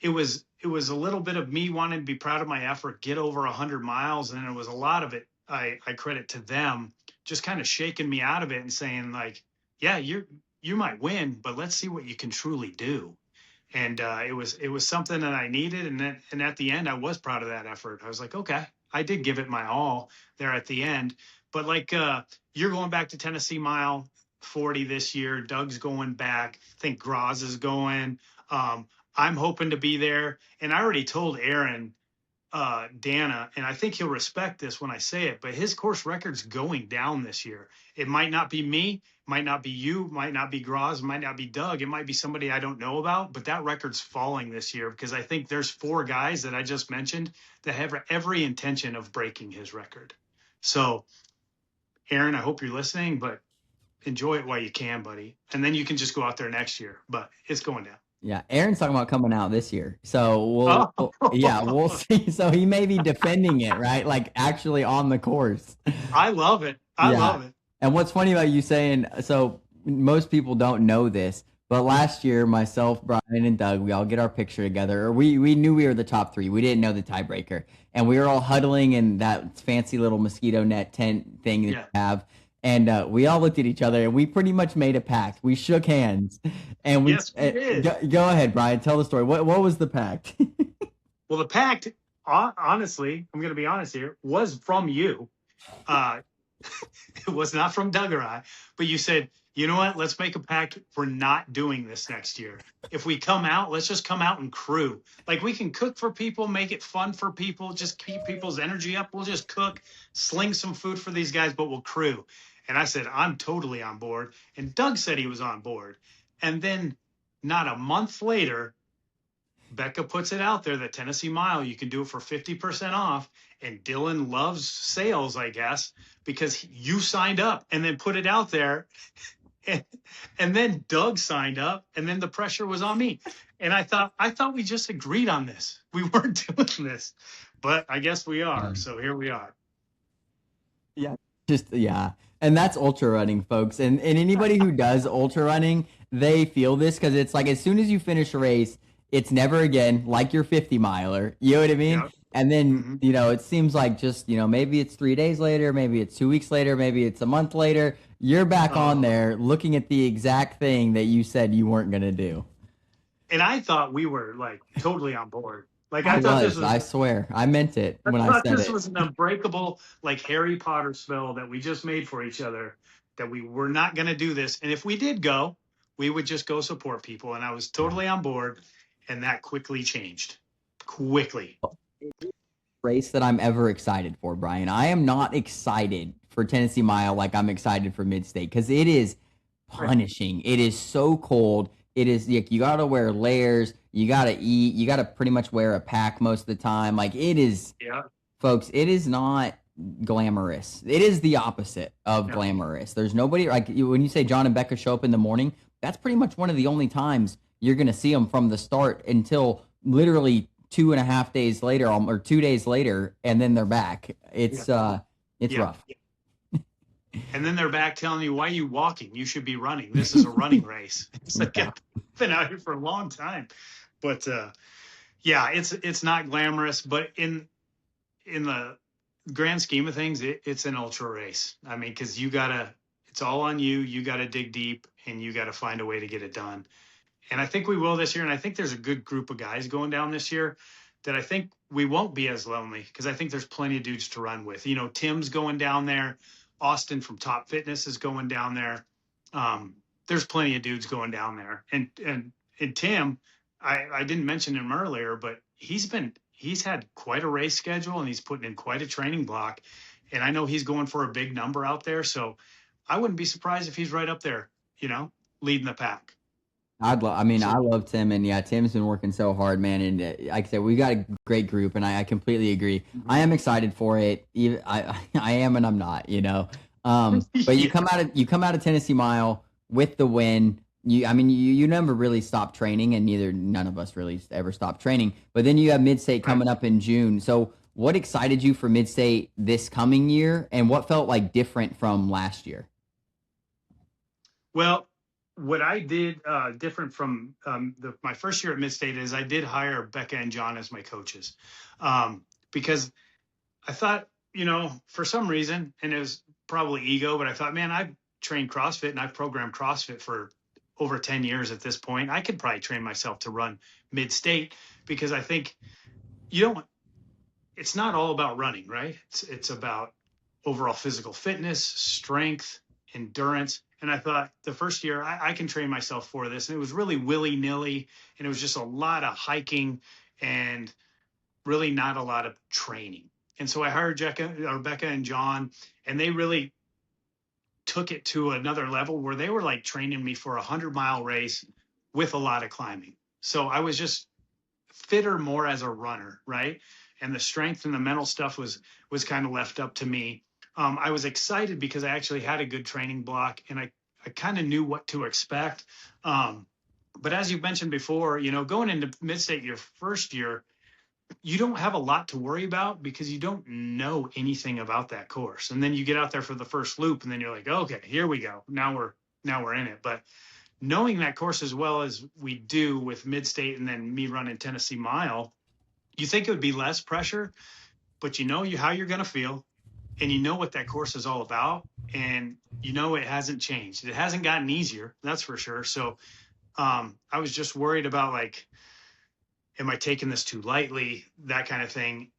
it was a little bit of me wanting to be proud of my effort, get over 100 miles, and it was a lot of it I credit to them just kind of shaking me out of it and saying like, yeah, you might win, but let's see what you can truly do. And it was something that I needed, and at the end I was proud of that effort. I was like, okay, I did give it my all there at the end. But like you're going back to Tennessee Mile 40 this year. Doug's going back. I think Graz is going. I'm hoping to be there. And I already told Aaron, Dana, and I think he'll respect this when I say it, but his course record's going down this year. It might not be me, might not be you, might not be Graz, might not be Doug. It might be somebody I don't know about, but that record's falling this year because I think there's 4 guys that I just mentioned that have every intention of breaking his record. So, Aaron, I hope you're listening, but enjoy it while you can, buddy. And then you can just go out there next year, but it's going down. Yeah, Aaron's talking about coming out this year. So we'll see. So he may be defending it, right? Like actually on the course. I love it. I love it. And what's funny about you saying, so most people don't know this, but last year, myself, Brian, and Doug, we all get our picture together. Or we knew we were the top 3. We didn't know the tiebreaker. And we were all huddling in that fancy little mosquito net tent thing that you have. And we all looked at each other, and we pretty much made a pact. We shook hands, and we did. Go ahead, Brian. Tell the story. What was the pact? Well, the pact, honestly, I'm going to be honest here, was from you. It was not from Doug or I, but you said, you know what? Let's make a pact. We're not doing this next year. If we come out, let's just come out and crew. Like we can cook for people, make it fun for people, just keep people's energy up. We'll just cook, sling some food for these guys, but we'll crew. And I said, I'm totally on board. And Doug said he was on board. And then not a month later, Becca puts it out there that Tennessee Mile, you can do it for 50% off. And Dylan loves sales, I guess, because you signed up and then put it out there. And then Doug signed up, and then the pressure was on me. And I thought we just agreed on this. We weren't doing this, but I guess we are. So here we are. Yeah. And that's ultra running, folks. And anybody who does ultra running, they feel this because it's like as soon as you finish a race, it's never again like your 50 miler. You know what I mean? Yep. And then, it seems like just, maybe it's 3 days later, maybe it's 2 weeks later, maybe it's a month later. You're back on there looking at the exact thing that you said you weren't going to do. And I thought we were like totally on board. Like I swear, I meant it when I said this was an unbreakable, like Harry Potter spell that we just made for each other, that we were not going to do this. And if we did go, we would just go support people. And I was totally on board. And that quickly changed. Quickly. Race that I'm ever excited for, Brian. I am not excited for Tennessee Mile like I'm excited for Mid-State because it is punishing. It is so cold. It is like you got to wear layers. You got to eat. You got to pretty much wear a pack most of the time. Like it is, folks, it is not glamorous. It is the opposite of glamorous. There's nobody like when you say John and Becca show up in the morning, that's pretty much one of the only times you're going to see them from the start until literally 2.5 days later or 2 days later. And then they're back. It's rough. And then they're back telling you, why are you walking? You should be running. This is a running race. It's like, I've been out here for a long time. But it's not glamorous, but in the grand scheme of things, it's an ultra race. I mean, because it's all on you. You got to dig deep and you got to find a way to get it done. And I think we will this year. And I think there's a good group of guys going down this year that I think we won't be as lonely because I think there's plenty of dudes to run with. Tim's going down there. Austin from Top Fitness is going down there. There's plenty of dudes going down there. And Tim, I didn't mention him earlier, but he's had quite a race schedule and he's putting in quite a training block. And I know he's going for a big number out there. So I wouldn't be surprised if he's right up there, leading the pack. I love Tim, and Tim's been working so hard, man. And like I said, we got a great group, and I completely agree. Mm-hmm. I am excited for it. I am, and I'm not, But you come out of Tennessee Mile with the win. You never really stopped training, and none of us really ever stopped training. But then you have Mid-State coming up in June. So what excited you for Mid-State this coming year, and what felt like different from last year? Well, what I did different from my first year at Midstate is I did hire Becca and John as my coaches, because I thought, for some reason, and it was probably ego, but I thought, man, I've trained CrossFit and I've programmed CrossFit for over 10 years at this point. I could probably train myself to run Midstate, because I think you don't, it's not all about running, right? It's about overall physical fitness, strength, endurance. And I thought the first year I can train myself for this. And it was really willy nilly. And it was just a lot of hiking and really not a lot of training. And so I hired Becca and John, and they really took it to another level where they were like training me for a 100-mile race with a lot of climbing. So I was just fitter more as a runner, right? And the strength and the mental stuff was kind of left up to me. I was excited because I actually had a good training block, and I kind of knew what to expect. But as you mentioned before, going into Midstate your first year, you don't have a lot to worry about because you don't know anything about that course. And then you get out there for the first loop, and then you're like, okay, here we go. Now we're in it. But knowing that course as well as we do with Midstate and then me running Tennessee Mile, you think it would be less pressure, but how you're going to feel, and you know what that course is all about, and it hasn't changed. It hasn't gotten easier, that's for sure. So I was just worried about, like, am I taking this too lightly? That kind of thing.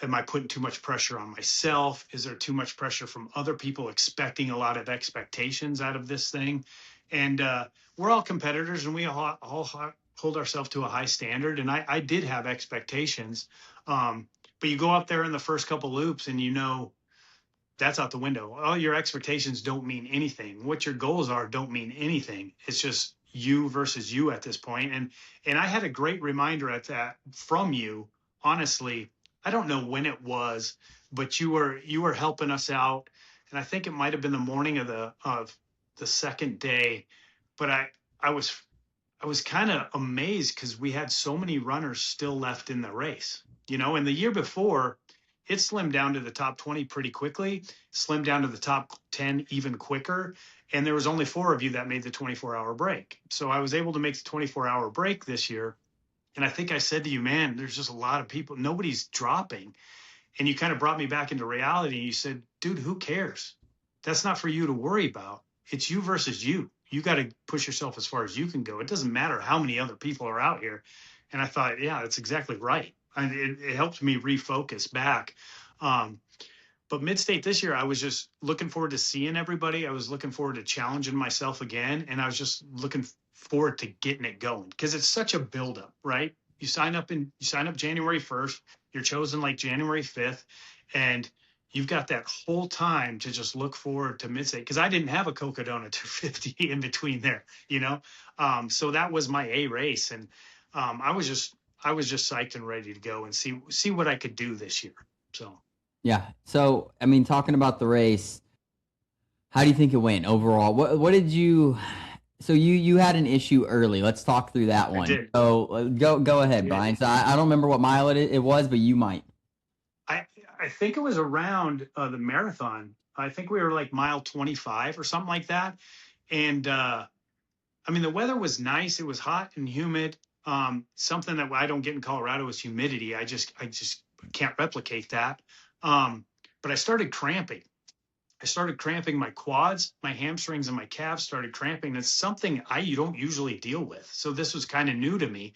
Am I putting too much pressure on myself? Is there too much pressure from other people expecting a lot of expectations out of this thing? And we're all competitors, and we all hold ourselves to a high standard. And I did have expectations. But you go up there in the first couple loops and that's out the window. All your expectations don't mean anything. What your goals are don't mean anything. It's just you versus you at this point. And I had a great reminder at that from you. Honestly, I don't know when it was, but you were helping us out. And I think it might have been the morning of the second day. But I was kind of amazed because we had so many runners still left in the race. And the year before, it slimmed down to the top 20 pretty quickly, slimmed down to the top 10 even quicker. And there was only 4 of you that made the 24-hour break. So I was able to make the 24-hour break this year. And I think I said to you, man, there's just a lot of people, nobody's dropping. And you kind of brought me back into reality. And you said, dude, who cares? That's not for you to worry about. It's you versus you. You got to push yourself as far as you can go. It doesn't matter how many other people are out here. And I thought, yeah, that's exactly right. And it helped me refocus back. But Midstate this year, I was just looking forward to seeing everybody. I was looking forward to challenging myself again. And I was just looking forward to getting it going because it's such a buildup, right? You sign up January 1st, you're chosen like January 5th, and you've got that whole time to just look forward to Midstate, because I didn't have a Cocodona 250 in between there, so that was my A race. And I was just psyched and ready to go and see what I could do this year. So Yeah. So, I mean, talking about the race, how do you think it went overall? What did you? So you had an issue early. Let's talk through that one. I did. So go ahead, Brian. So I don't remember what mile it was, but you might. I think it was around the marathon. I think we were like mile 25 or something like that. And I mean, the weather was nice. It was hot and humid. Something that I don't get in Colorado is humidity. I just can't replicate that. But I started cramping. My quads, my hamstrings, and my calves started cramping. It's something you don't usually deal with. So this was kind of new to me.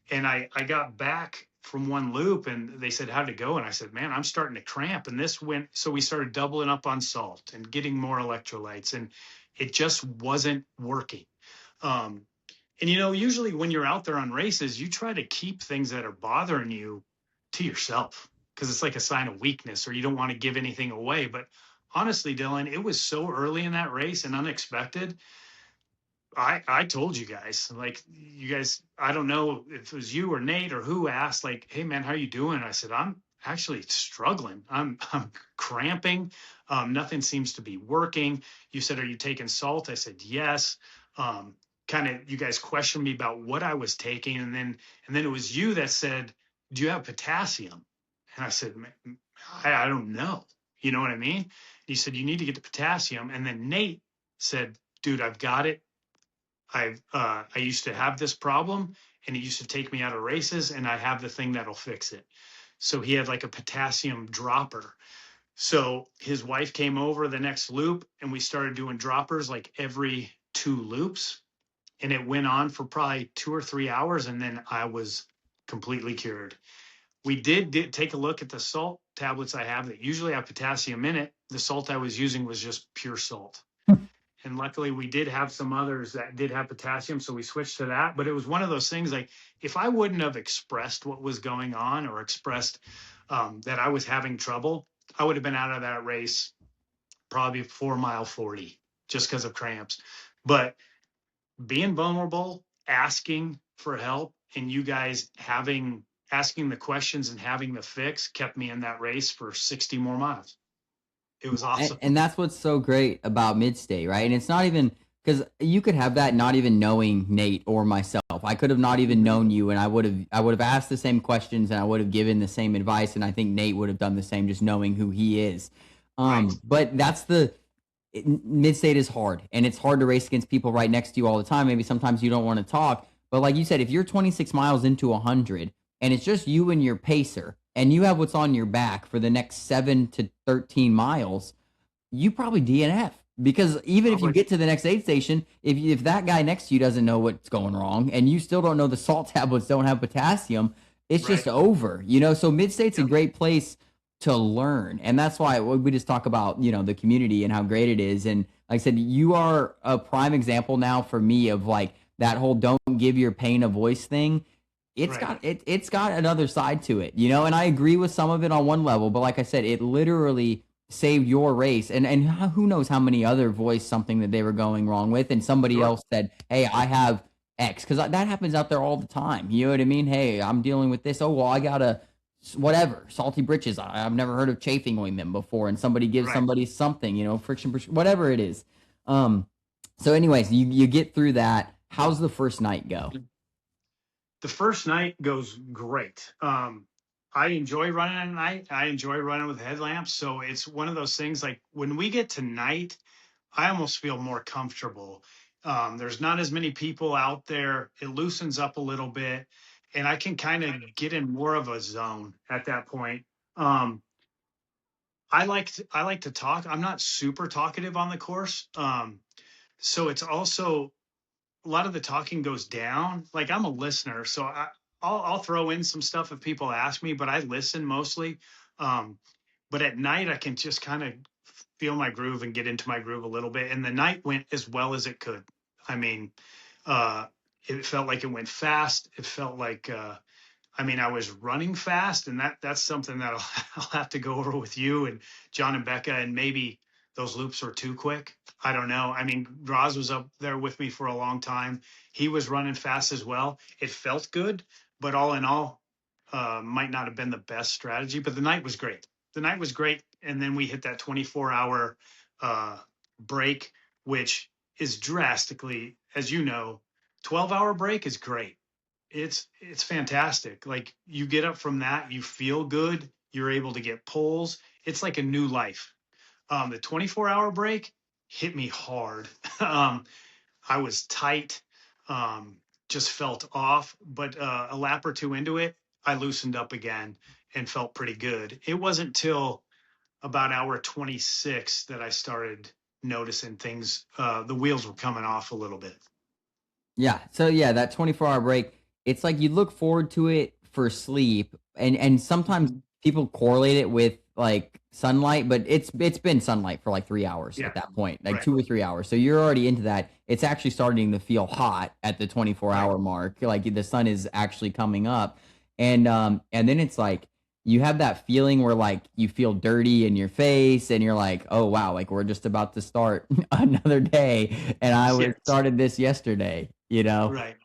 And I got back from one loop and they said, how'd it go? And I said, man, I'm starting to cramp. And so we started doubling up on salt and getting more electrolytes, and it just wasn't working. And usually when you're out there on races, you try to keep things that are bothering you to yourself because it's like a sign of weakness, or you don't want to give anything away. But honestly, Dylan, it was so early in that race and unexpected. I told you guys, I don't know if it was you or Nate or who asked, like, hey man, how you doing? And I said, I'm actually struggling. I'm cramping. Nothing seems to be working. You said, are you taking salt? I said, yes. You guys questioned me about what I was taking. And then it was you that said, do you have potassium? And I said, I don't know. You know what I mean? You said, you need to get the potassium. And then Nate said, dude, I've got it. I used to have this problem, and it used to take me out of races, and I have the thing that'll fix it. So he had like a potassium dropper. So his wife came over the next loop, and we started doing droppers like every 2 loops, and it went on for probably 2 or 3 hours, and then I was completely cured. We did take a look at the salt tablets I have that usually have potassium in it. The salt I was using was just pure salt. And luckily we did have some others that did have potassium, so we switched to that. But it was one of those things, like, if I wouldn't have expressed what was going on, or expressed that I was having trouble, I would have been out of that race probably 4 mile 40, just because of cramps. But being vulnerable, asking for help, and you guys asking the questions and having the fix kept me in that race for 60 more miles. It was And, awesome. and that's what's so great about mid-state, right? And it's not even because you could have that not even knowing Nate or myself. I could have not even known you, and I would have asked the same questions, and I would have given the same advice, and I think Nate would have done the same, just knowing who he is. Right. But mid-state is hard, and it's hard to race against people right next to you all the time. Maybe sometimes you don't want to talk, but like you said, if you're 26 miles into 100 and it's just you and your pacer, and you have what's on your back for the next 7 to 13 miles, you probably DNF, because even if you Probably. get to the next aid station, if that guy next to you doesn't know what's going wrong, and you still don't know the salt tablets don't have potassium, it's Right. just over. So mid-state's a Yep. great place to learn, and that's why we just talk about the community and how great it is. And like I said, you are a prime example now for me of like that whole "don't give your pain a voice" thing. It's Right. got it's got another side to it, and I agree with some of it on one level, but like I said, it literally saved your race. And who knows how many other voiced something that they were going wrong with, and somebody Sure. else said, hey, I have X, because that happens out there all the time. You know what I mean? Hey, I'm dealing with this. Oh, well, I got a whatever salty britches. I've never heard of chafing ointment before, and somebody gives Right. somebody something, friction, whatever it is. So anyways, you get through that. How's the first night go? The first night goes great. I enjoy running at night. I enjoy running with headlamps. So it's one of those things, like, when we get to night, I almost feel more comfortable. There's not as many people out there. It loosens up a little bit, and I can kind of get in more of a zone at that point. Um, I like to talk. I'm not super talkative on the course, so it's also a lot of the talking goes down. Like, I'm a listener, so I'll throw in some stuff if people ask me, but I listen mostly. Um, but at night, I can just kind of feel my groove and get into my groove a little bit. And the night went as well as it could. I mean, uh, it felt like it went fast. It felt like, I was running fast, and that's something that I'll have to go over with you and John and Becca. And maybe those loops were too quick. I don't know. Roz was up there with me for a long time. He was running fast as well. It felt good, but all in all, might not have been the best strategy. But the night was great. The night was great, and then we hit that 24-hour break, which is drastically, as you know, 12-hour break is great. It's fantastic. Like, you get up from that, you feel good, you're able to get pulls. It's like a new life. The 24-hour break hit me hard. I was tight, just felt off, but a lap or two into it, I loosened up again and felt pretty good. It wasn't till about hour 26 that I started noticing things. The wheels were coming off a little bit. Yeah. So yeah, that 24-hour break, it's like you look forward to it for sleep, and sometimes Mhm. people correlate it with like sunlight, but it's been sunlight for like 3 hours at Yeah. that point, like Right. 2 or 3 hours. So you're already into that. It's actually starting to feel hot at the 24 Right. hour mark. Like the sun is actually coming up. And then it's like you have that feeling where like you feel dirty in your face, and you're like, oh wow, like we're just about to start another day, and I was Yes. started this yesterday. Right.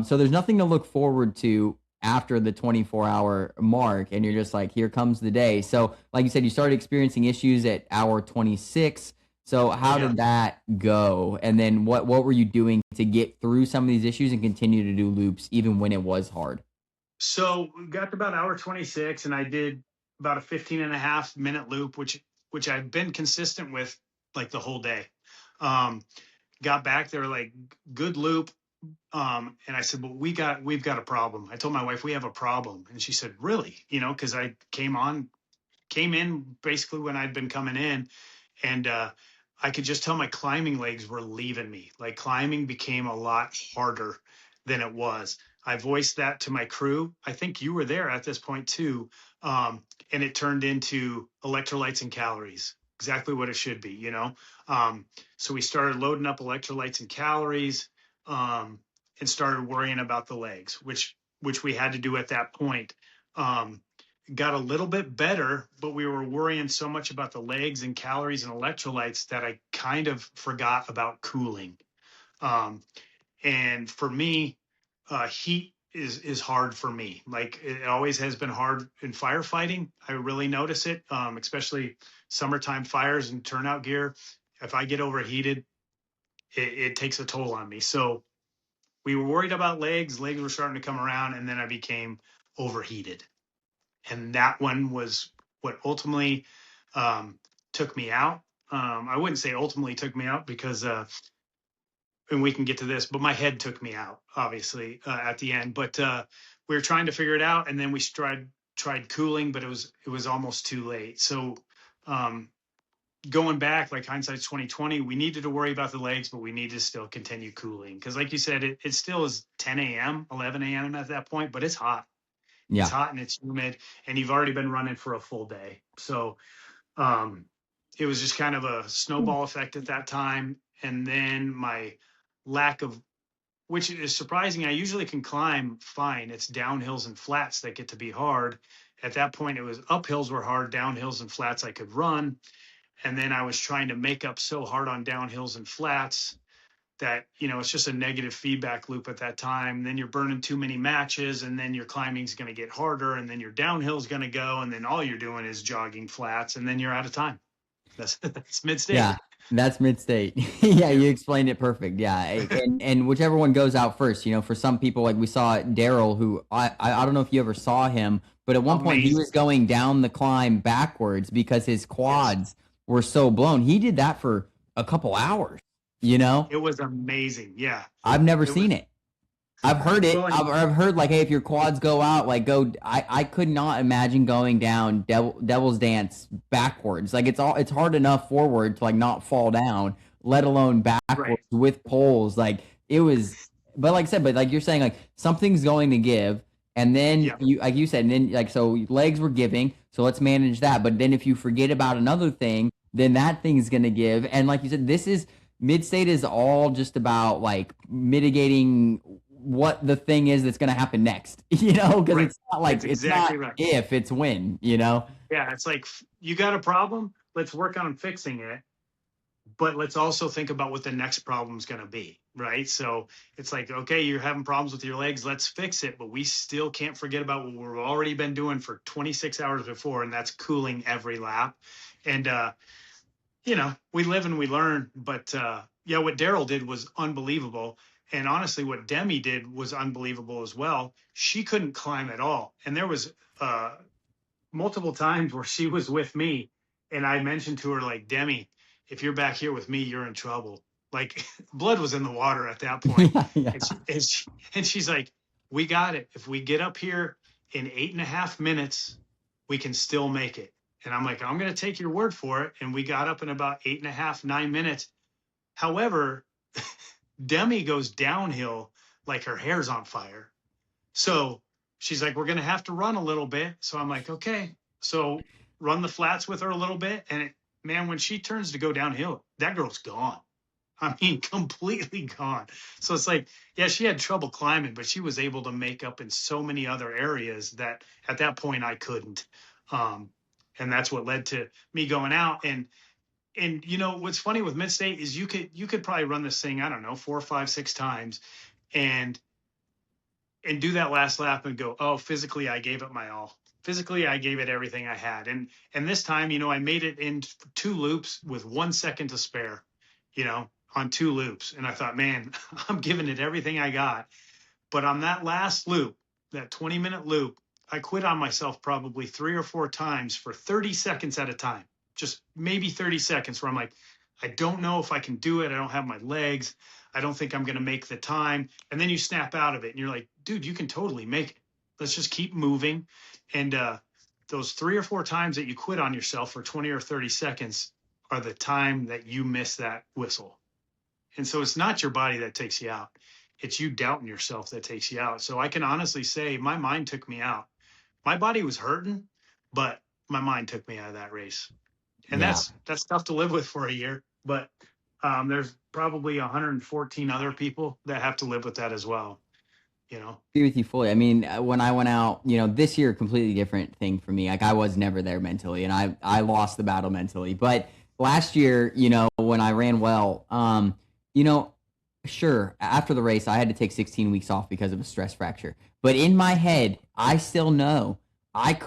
So there's nothing to look forward to after the 24-hour mark, and you're just like, here comes the day. So like you said, you started experiencing issues at hour 26. So how Yeah. did that go? And then what were you doing to get through some of these issues and continue to do loops even when it was hard? So we got to about hour 26, and I did about a 15.5 minute loop, which I've been consistent with like the whole day. Um, got back. They were like, good loop. And I said, well, we've got a problem. I told my wife, we have a problem. And she said, really? Cause I came in basically when I'd been coming in, and I could just tell my climbing legs were leaving me. Like climbing became a lot harder than it was. I voiced that to my crew. I think you were there at this point too. And it turned into electrolytes and calories, exactly what it should be. So we started loading up electrolytes and calories, and started worrying about the legs, which we had to do at that point. Um, got a little bit better, but we were worrying so much about the legs and calories and electrolytes that I kind of forgot about cooling. And for me, heat is hard for me. Like it always has been hard in firefighting. I really notice it, especially summertime fires and turnout gear. If I get overheated, it takes a toll on me. So we were worried about legs. Legs were starting to come around, and then I became overheated. And that one was what ultimately took me out. I wouldn't say ultimately took me out because, and we can get to this, but my head took me out, obviously, at the end. But we were trying to figure it out, and then we tried cooling, but it was almost too late. So um, going back, like hindsight's 2020, we needed to worry about the legs, but we need to still continue cooling because, like you said, it still is 10 a.m., 11 a.m. at that point, but it's hot. It's Yeah. hot and it's humid, and you've already been running for a full day. So um, it was just kind of a snowball effect at that time. And then my lack of, which is surprising, I usually can climb fine. It's downhills and flats that get to be hard. At that point, it was uphills were hard, downhills and flats I could run. And then I was trying to make up so hard on downhills and flats that it's just a negative feedback loop at that time. Then you're burning too many matches, and then your climbing's going to get harder, and then your downhill's going to go, and then all you're doing is jogging flats, and then you're out of time. That's mid-state. Yeah, that's mid-state. Yeah, Yeah, you explained it perfect. Yeah, and whichever one goes out first. For some people, like we saw Daryl, who I don't know if you ever saw him, but at one point he amazing. was going down the climb backwards because his Yes, quads were so blown. He did that for a couple hours. You know, it was amazing. Yeah, I've never it was. seen it. I've heard it. Well, I've heard like, hey, if your quads go out, like go. I could not imagine going down Devil's Dance backwards. Like it's hard enough forward to like not fall down, let alone right. backwards with poles. Like it was, but like I said, but like you're saying, like something's going to give, and then Yeah, you, like you said, and then like so legs were giving, so let's manage that. But then if you forget about another thing, then that thing's gonna give, and like you said, this is mid-state is all just about like mitigating what the thing is that's going to happen next, because right. it's not like That's it's not exactly right. if, it's when. Yeah, it's like you got a problem. Let's work on fixing it, but let's also think about what the next problem is going to be, right? So it's like, okay, you're having problems with your legs, let's fix it, but we still can't forget about what we've already been doing for 26 hours before, and that's cooling every lap. And we live and we learn. But yeah, what Daryl did was unbelievable. And honestly, what Demi did was unbelievable as well. She couldn't climb at all, and there was multiple times where she was with me, and I mentioned to her, like, Demi, if you're back here with me, you're in trouble. Like blood was in the water at that point. Yeah, yeah. And she's like, we got it. If we get up here in 8.5 minutes, we can still make it. And I'm like, I'm going to take your word for it. And we got up in about 8.5, 9 minutes. However, Demi goes downhill like her hair's on fire. So she's like, we're going to have to run a little bit. So I'm like, okay. So run the flats with her a little bit. And man, when she turns to go downhill, that girl's gone. I mean, completely gone. So it's like, yeah, she had trouble climbing, but she was able to make up in so many other areas that at that point I couldn't. Um, and that's what led to me going out. And what's funny with mid-state is you could probably run this thing, I don't know, 4, 5, 6 times, and do that last lap and go, oh, physically I gave it my all. Physically I gave it everything I had. And this time, I made it in 2 loops with 1 second to spare, on 2 loops. And I thought, man, I'm giving it everything I got. But on that last loop, that 20-minute loop, I quit on myself probably 3 or 4 times for 30 seconds at a time. Just maybe 30 seconds where I'm like, I don't know if I can do it. I don't have my legs. I don't think I'm going to make the time. And then you snap out of it and you're like, dude, you can totally make it. Let's just keep moving. And those 3 or 4 times that you quit on yourself for 20 or 30 seconds are the time that you miss that whistle. And so it's not your body that takes you out. It's you doubting yourself that takes you out. So I can honestly say my mind took me out. My body was hurting, but my mind took me out of that race. And Yeah. that's tough to live with for a year. But there's probably 114 other people that have to live with that as well. You know, Agree with you fully. I mean, when I went out, this year, completely different thing for me. Like I was never there mentally, and I lost the battle mentally. But last year, when I ran well, you know, sure, after the race, I had to take 16 weeks off because of a stress fracture. But in my head, I still know I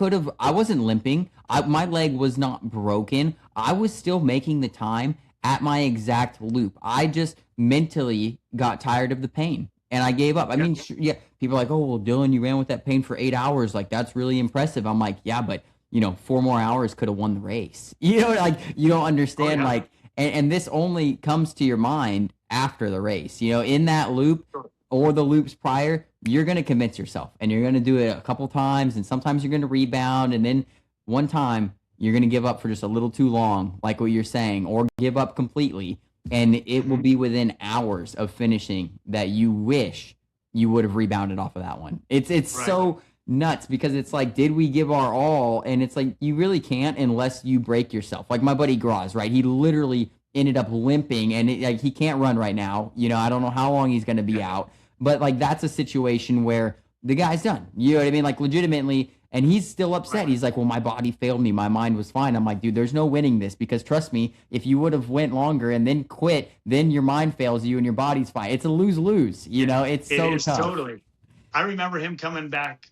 wasn't limping. My leg was not broken. I was still making the time at my exact loop. I just mentally got tired of the pain and I gave up. I yeah, mean, yeah, people are like, oh, well, Dylan, you ran with that pain for 8 hours. Like, that's really impressive. I'm like, yeah, but 4 more hours could have won the race. Like you don't oh understand, yeah, like, and this only comes to your mind after the race. In that loop sure. or the loops prior, you're going to convince yourself and you're going to do it a couple times. And sometimes you're going to rebound. And then one time you're going to give up for just a little too long, like what you're saying, or give up completely. And it will Mhm. be within hours of finishing that you wish you would have rebounded off of that one. It's Right. so nuts because it's like, did we give our all? And it's like, you really can't unless you break yourself. Like my buddy Graz, right? He literally ended up limping and like he can't run right now. I don't know how long he's going to be Yeah. out, but like that's a situation where the guy's done. You know what I mean? Like legitimately, and he's still upset. Right. He's like, well, my body failed me. My mind was fine. I'm like, dude, there's no winning this because trust me, if you would have went longer and then quit, then your mind fails you and your body's fine. It's a lose-lose. It's It so is tough. totally. I remember him coming back,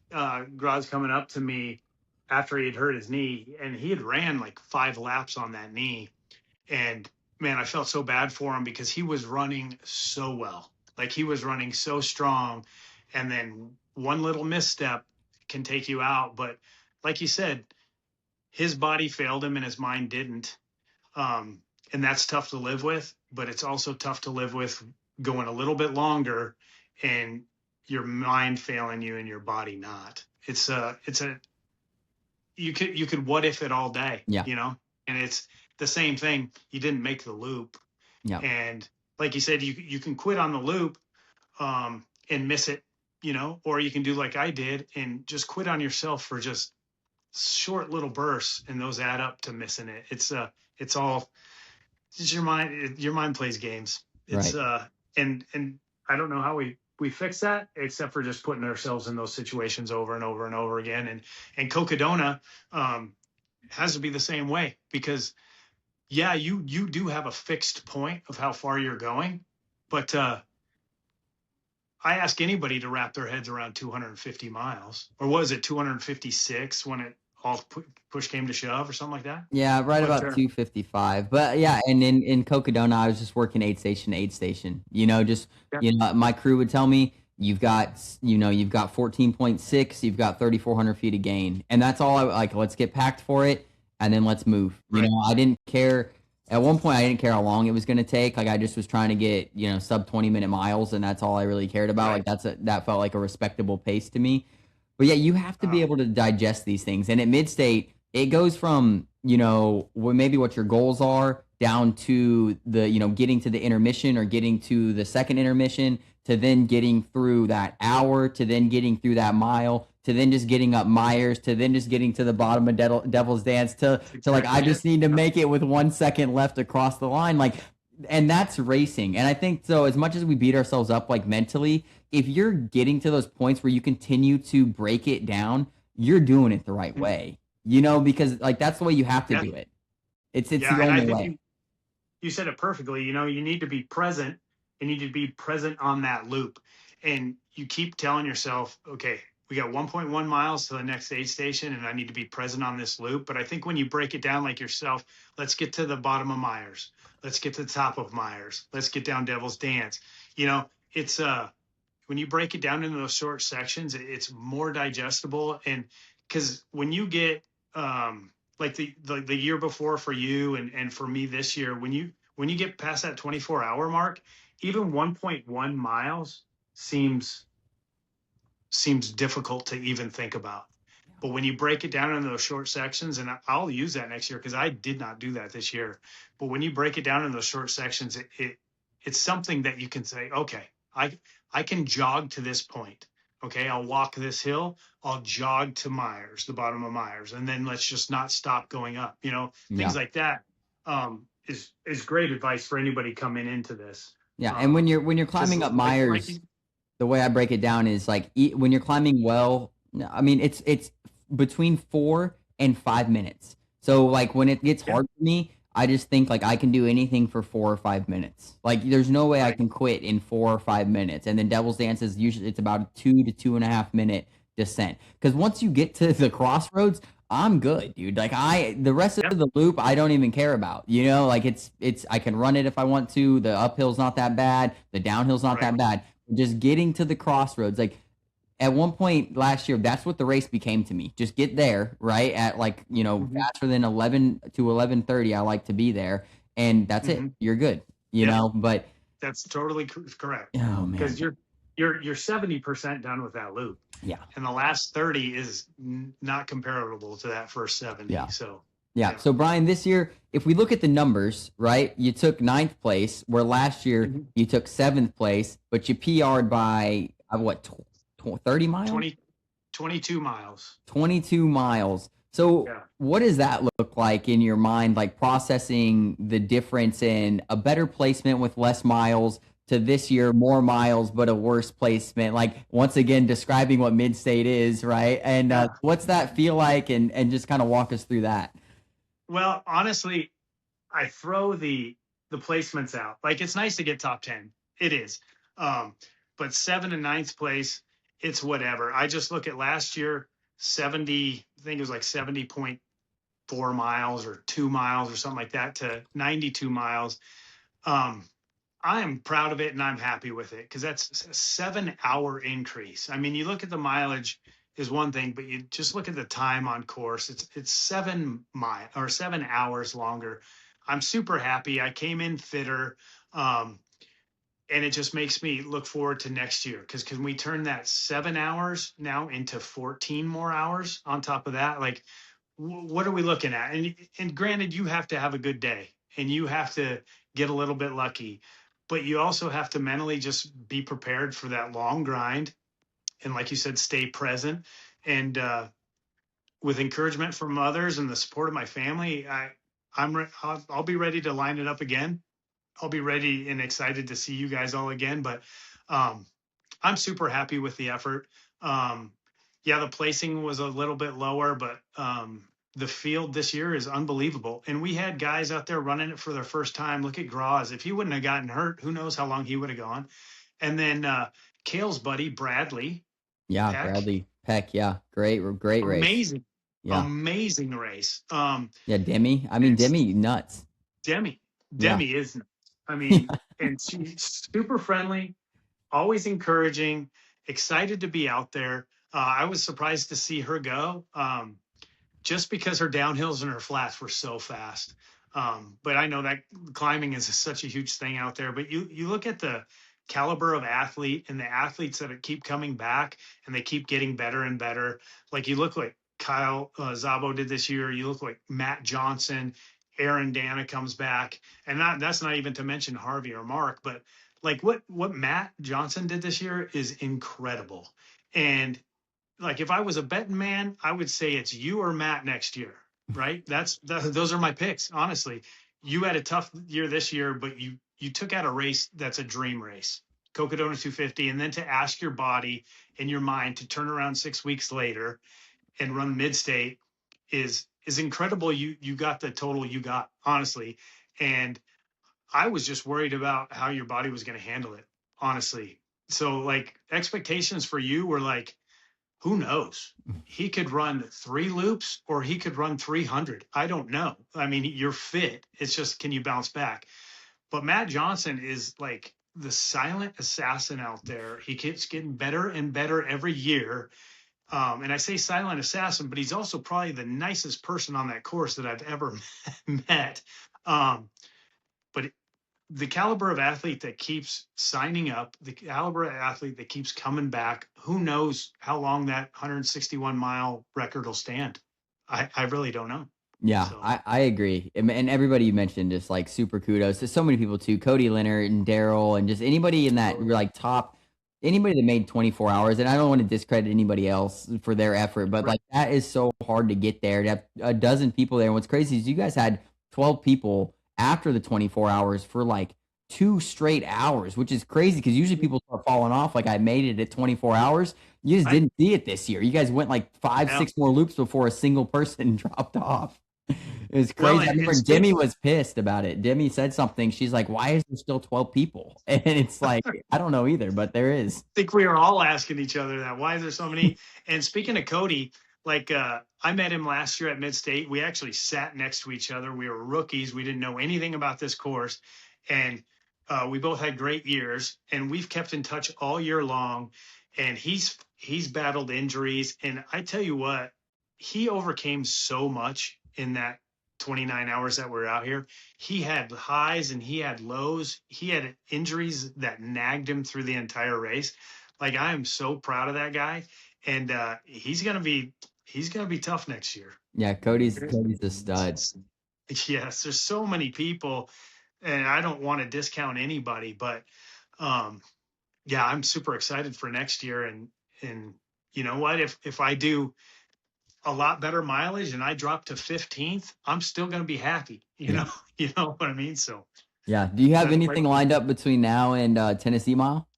Graz coming up to me after he had hurt his knee, and he had ran like 5 laps on that knee. And man, I felt so bad for him because he was running so well. Like he was running so strong. And then one little misstep can take you out. But like you said, his body failed him and his mind didn't. And that's tough to live with, but it's also tough to live with going a little bit longer and your mind failing you and your body not. It's a you could what if it all day, Yeah. and it's the same thing. You didn't make the loop, Yeah. and like you said, you can quit on the loop and miss it, or you can do like I did and just quit on yourself for just short little bursts, and those add up to missing it. It's all it's your mind. Your mind plays games. It's Right. And I don't know how we fix that except for just putting ourselves in those situations over and over and over again. And Cocodona has to be the same way because yeah, you do have a fixed point of how far you're going, but I ask anybody to wrap their heads around 250 miles, or was it 256 when it all push came to shove, or something like that? Yeah, right But about 255. But yeah, and in Cocodona, I was just working aid station to aid station. Just yeah, my crew would tell me you've got 14.6, you've got 3,400 feet of gain, and that's all I like. Let's get packed for it, and then let's move. right, I didn't care. At one point, I didn't care how long it was going to take. Like I just was trying to get sub 20-minute miles, and that's all I really cared about. right. Like that felt like a respectable pace to me. But yeah, you have to be able to digest these things. And at mid state, it goes from, maybe what your goals are down to the, getting to the intermission or getting to the second intermission to then getting through that hour to then getting through that mile to then just getting up Myers to then just getting to the bottom of Devil's Dance to like, I Exactly it. just need to make it with 1 second left across the line. Like, and that's racing. And I think so as much as we beat ourselves up like mentally, if you're getting to those points where you continue to break it down, you're doing it the right way. Because like that's the way you have to Yeah, do it. It's yeah, the and I only think way. you said it perfectly. You need to be present. You need to be present on that loop, and you keep telling yourself, okay, we got 1.1 miles to the next aid station, and I need to be present on this loop. But I think when you break it down like yourself, let's get to the bottom of Myers, let's get to the top of Myers, let's get down Devil's Dance. It's when you break it down into those short sections, it's more digestible. And because when you get like the year before for you and for me this year, when you get past that 24-hour mark, even 1.1 miles seems difficult to even think about. But when you break it down into those short sections, and I'll use that next year because I did not do that this year. But when you break it down in those short sections, it's something that you can say, okay, I can jog to this point. Okay, I'll walk this hill. I'll jog to Myers, the bottom of Myers, and then let's just not stop going up. You know, things Yeah. like that is great advice for anybody coming into this. Yeah. And when you're Because climbing up Myers, the way I break it down is like when you're climbing well, I mean it's between 4 and 5 minutes. So like when it gets hard for me, I just think like I can do anything for 4 or 5 minutes. Like there's no way I can quit in 4 or 5 minutes. And then Devil's Dance is usually it's about a 2 to 2.5 minute descent. Because once you get to the crossroads, I'm good, dude. Like the rest of the loop, I don't even care about. You know, like it's I can run it if I want to. The uphill's not that bad. The downhill's not that bad. Just getting to the crossroads, like at one point last year, that's what the race became to me. Just get there, right? At like, faster than 11 to 11:30, I like to be there, and that's it. You're good, you know, but that's totally correct. Oh man. Because you're 70% done with that loop. Yeah. And the last 30 is not comparable to that first 70. Yeah. So yeah. So Brian, this year, if we look at the numbers, right, you took 9th place, where last year you took 7th place, but you PR'd by what, 30 miles? 22 miles. 22 miles. So what does that look like in your mind, like processing the difference in a better placement with less miles to this year, more miles, but a worse placement? Like once again, describing what mid-state is, right? And what's that feel like? And just kind of walk us through that. Well, honestly, I throw the placements out. Like it's nice to get top 10. It is. But 7th and 9th place, it's whatever. I just look at last year, 70, I think it was like 70.4 miles or 2 miles or something like that to 92 miles. I am proud of it and I'm happy with it because that's a 7-hour increase. I mean, you look at the mileage is one thing, but you just look at the time on course. It's 7 hours longer. I'm super happy. I came in fitter. And it just makes me look forward to next year because can we turn that 7 hours now into 14 more hours on top of that? Like, what are we looking at? And granted, you have to have a good day and you have to get a little bit lucky, but you also have to mentally just be prepared for that long grind. And like you said, stay present. And with encouragement from others and the support of my family, I'll be ready to line it up again. I'll be ready and excited to see you guys all again. But I'm super happy with the effort. The placing was a little bit lower, but the field this year is unbelievable. And we had guys out there running it for their first time. Look at Graz. If he wouldn't have gotten hurt, who knows how long he would have gone. And then Kale's buddy, Bradley. Yeah, Peck. Bradley Peck. Yeah, great race. Amazing. Yeah. Amazing race. Demi. I mean, Demi nuts. Demi is nuts. I mean, and she's super friendly, always encouraging, excited to be out there. I was surprised to see her go just because her downhills and her flats were so fast. But I know that climbing is such a huge thing out there. But you look at the caliber of athlete and the athletes that keep coming back and they keep getting better and better. Like you look like Kyle Szabo did this year. You look like Matt Johnson. Aaron Dana comes back, and that's not even to mention Harvey or Mark, but like what Matt Johnson did this year is incredible. And like if I was a betting man, I would say it's you or Matt next year, right? Those are my picks. Honestly, you had a tough year this year, but you took out a race that's a dream race, Cocodona 250, and then to ask your body and your mind to turn around 6 weeks later and run mid-state is incredible. You got the total you got, honestly. And I was just worried about how your body was going to handle it, honestly. So like expectations for you were like, who knows? He could run 3 loops or he could run 300. I don't know. I mean, you're fit. It's just, can you bounce back? But Matt Johnson is like the silent assassin out there. He keeps getting better and better every year. And I say silent assassin, but he's also probably the nicest person on that course that I've ever met. But the caliber of athlete that keeps signing up, the caliber of athlete that keeps coming back, who knows how long that 161-mile record will stand? I really don't know. Yeah, So I agree. And everybody you mentioned, just like super kudos to so many people too. Cody Leonard and Daryl and just anybody in that oh, yeah. like top anybody that made 24 hours. And I don't want to discredit anybody else for their effort, but Right. like that is so hard to get there. To have a dozen people there. And what's crazy is you guys had 12 people after the 24 hours for like 2 straight hours, which is crazy because usually people start falling off. Like I made it at 24 hours. You just I didn't see it this year. You guys went like five, yeah. six more loops before a single person dropped off. It was Well, crazy. I and remember Demi was pissed about it. Demi said something. She's like, "Why is there still 12 people?" And it's like, I don't know either, but there is. think we are all asking each other that. Why is there so many? And speaking of Cody, like I met him last year at Mid State. We actually sat next to each other. We were rookies. We didn't know anything about this course, and we both had great years. And we've kept in touch all year long. And he's battled injuries, and I tell you what, he overcame so much in that 29 hours that we're out here. He had highs and he had lows. He had injuries that nagged him through the entire race. Like I am so proud of that guy, and he's gonna be tough next year. Yeah, Cody's a stud. Yes, there's so many people, and I don't want to discount anybody, but um, yeah, I'm super excited for next year. And you know what? If I do a lot better mileage and I drop to 15th, I'm still gonna be happy. You Yeah. know, you know what I mean? So Yeah. Do you have that's like anything lined up between now and Tennessee Mile?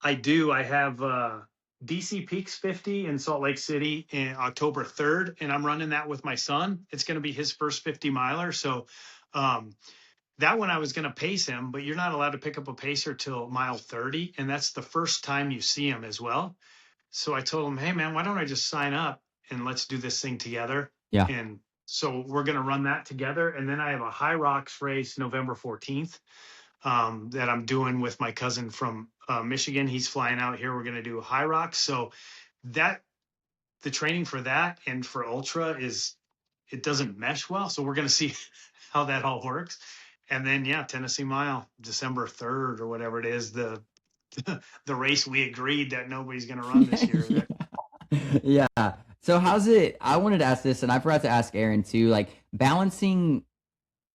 I do. I have DC Peaks 50 in Salt Lake City in October 3rd, and I'm running that with my son. It's going to be his first 50 miler. So um, that one I was going to pace him, but you're not allowed to pick up a pacer till mile 30, and that's the first time you see him as well. So I told him, hey man, why don't I just sign up and let's do this thing together? Yeah. And so we're going to run that together, and then I have a High Rocks race November 14th that I'm doing with my cousin from Michigan. He's flying out here. We're going to do High Rocks. So that the training for that and for Ultra is it doesn't mesh well. So we're going to see how that all works. And then yeah, Tennessee Mile, December 3rd or whatever it is, the the race we agreed that nobody's going to run this year. That Yeah. So how's it? I wanted to ask this, and I forgot to ask Aaron too. Like balancing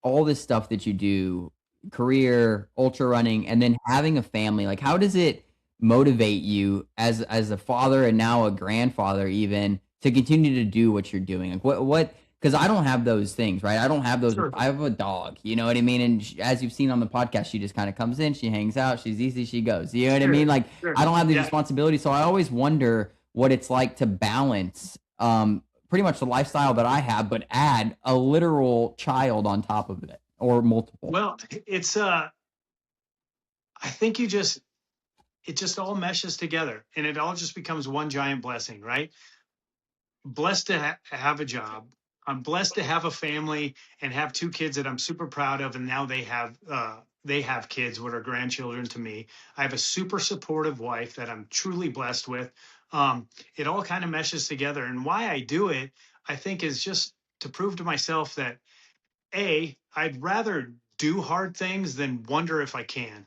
all this stuff that you do, career, ultra running, and then having a family. Like, how does it motivate you as a father and now a grandfather even to continue to do what you're doing? Like, what? Because I don't have those things, right? I don't have those. sure, I have a dog, you know what I mean? And as you've seen on the podcast, she just kind of comes in, she hangs out, she's easy, she goes. You know what I mean? sure, Like, sure. I don't have these Yeah. responsibilities, so I always wonder what it's like to balance pretty much the lifestyle that I have, but add a literal child on top of it or multiple. Well, it's I think it just all meshes together and it all just becomes one giant blessing, right? Blessed to have a job. I'm blessed to have a family and have two kids that I'm super proud of, and now they have kids what are grandchildren to me. I have a super supportive wife that I'm truly blessed with. It all kind of meshes together, and why I do it, I think, is just to prove to myself that I'd rather do hard things than wonder if I can.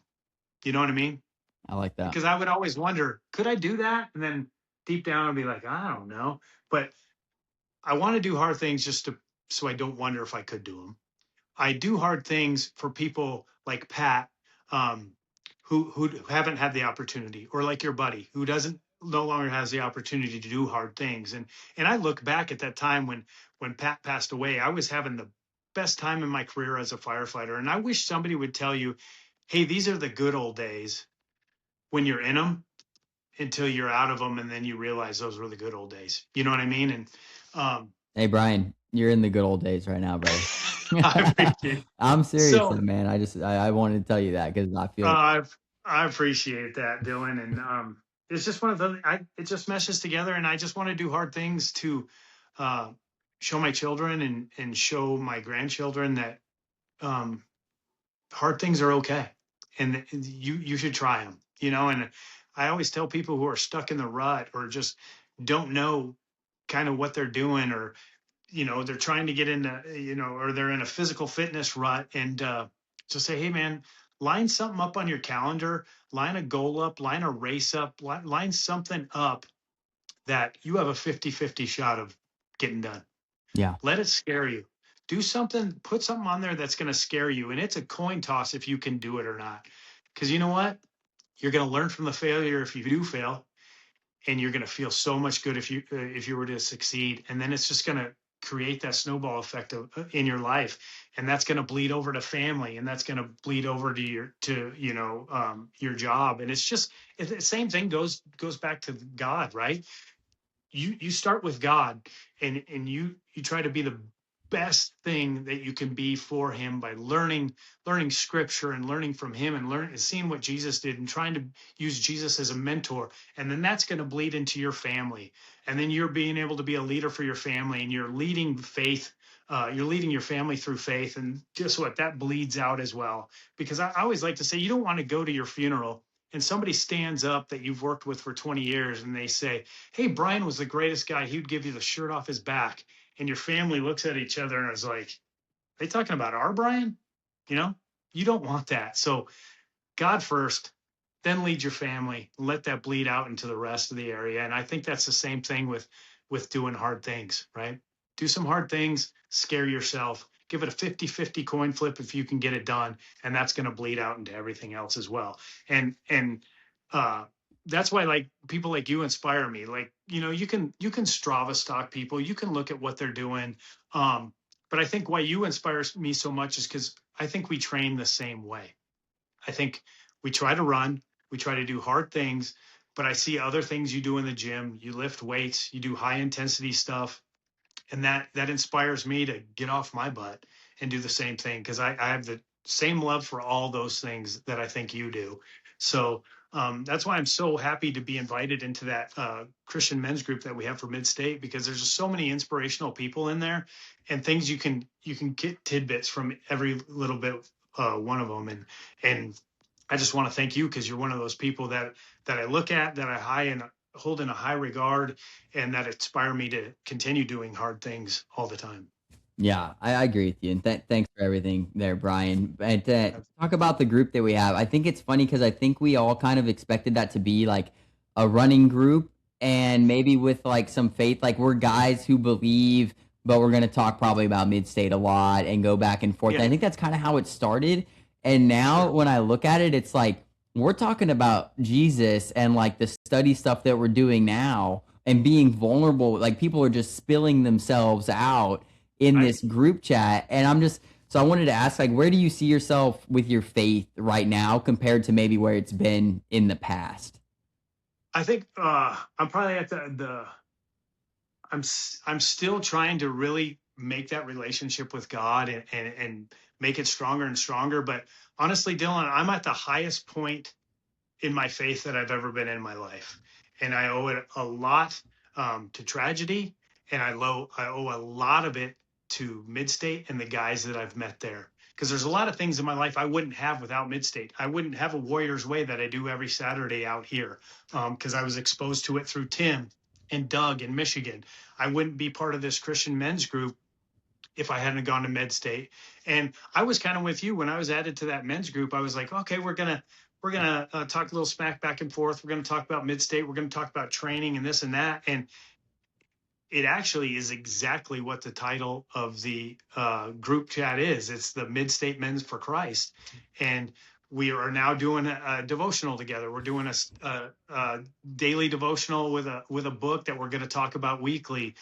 You know what I mean? I like that. Because I would always wonder, could I do that? And then deep down, I'd be like, I don't know. But I want to do hard things just to so I don't wonder if I could do them. I do hard things for people like Pat, um, who haven't had the opportunity, or like your buddy who doesn't no longer has the opportunity to do hard things. And I look back at that time when Pat passed away, I was having the best time in my career as a firefighter, and I wish somebody would tell you, hey, these are the good old days when you're in them until you're out of them, and then you realize those were the good old days. You know what I mean? And um, Hey, Brian, you're in the good old days right now, brother. I appreciate it. I'm serious, So though, man. I wanted to tell you that because I feel I appreciate that, Dylan. And it's just one of the it just meshes together, and I just want to do hard things to uh, show my children and show my grandchildren that um, hard things are okay, and you should try them. You know, and I always tell people who are stuck in the rut or just don't know kind of what they're doing, or they're trying to get into or they're in a physical fitness rut, and Just say, hey, man, line something up on your calendar, line a goal up, line a race up, line something up that you have a 50-50 shot of getting done. Yeah. Let it scare you. Do something, put something on there that's going to scare you. And it's a coin toss if you can do it or not. Because you know what? You're going to learn from the failure if you do fail, and you're going to feel so much good if you were to succeed. And then it's just going to create that snowball effect in your life, and that's going to bleed over to family, and that's going to bleed over to your job. And it's just the same thing goes back to God, right? You start with God, and you try to be the best thing that you can be for him by learning scripture and learning from him and seeing what Jesus did and trying to use Jesus as a mentor. And then that's going to bleed into your family, and then you're being able to be a leader for your family, and you're leading faith. You're leading your family through faith, and guess what? That bleeds out as well. Because I always like to say, you don't want to go to your funeral and somebody stands up that you've worked with for 20 years and they say, hey, Brian was the greatest guy. He would give you the shirt off his back. And your family looks at each other and is like, are they talking about our Brian? You know, you don't want that. So God first, then lead your family, let that bleed out into the rest of the area. And I think that's the same thing with doing hard things, right? Do some hard things, scare yourself, give it a 50-50 coin flip if you can get it done. And that's going to bleed out into everything else as well. And that's why, like, people like you inspire me. Like, you can Strava stalk people, you can look at what they're doing. But I think why you inspire me so much is because I think we train the same way. I think we try to run, we try to do hard things, but I see other things you do in the gym. You lift weights, you do high intensity stuff, and that inspires me to get off my butt and do the same thing, because I have the same love for all those things that I think you do. So that's why I'm so happy to be invited into that Christian men's group that we have for Mid-State, because there's just so many inspirational people in there, and things you can get tidbits from every little bit, one of them. And I just want to thank you, because you're one of those people that I look at, that I hold in a high regard, and that inspire me to continue doing hard things all the time. Yeah, I agree with you, and thanks for everything there, Brian. And to talk about the group that we have, I think it's funny because I think we all kind of expected that to be like a running group, and maybe with like some faith. Like, we're guys who believe, but we're going to talk probably about Mid-State a lot and go back and forth. Yeah. And I think that's kind of how it started. And now when I look at it, it's like we're talking about Jesus and like the study stuff that we're doing now and being vulnerable. Like, people are just spilling themselves out in this group chat. And so I wanted to ask, like, where do you see yourself with your faith right now compared to maybe where it's been in the past? I think I'm probably at I'm still trying to really make that relationship with God and make it stronger and stronger. But honestly, Dylan, I'm at the highest point in my faith that I've ever been in my life. And I owe it a lot to tragedy. And I owe a lot of it to Mid-State and the guys that I've met there. Because there's a lot of things in my life I wouldn't have without Mid-State. I wouldn't have a Warriors Way that I do every Saturday out here, because I was exposed to it through Tim and Doug in Michigan. I wouldn't be part of this Christian men's group if I hadn't gone to Mid-State. And I was kind of with you when I was added to that men's group. I was like, okay, we're gonna talk a little smack back and forth. We're gonna talk about Mid-State. We're gonna talk about training and this and that. And it actually is exactly what the title of the group chat is. It's the Mid-State Men's for Christ. And we are now doing a devotional together. We're doing a daily devotional with a book that we're going to talk about weekly.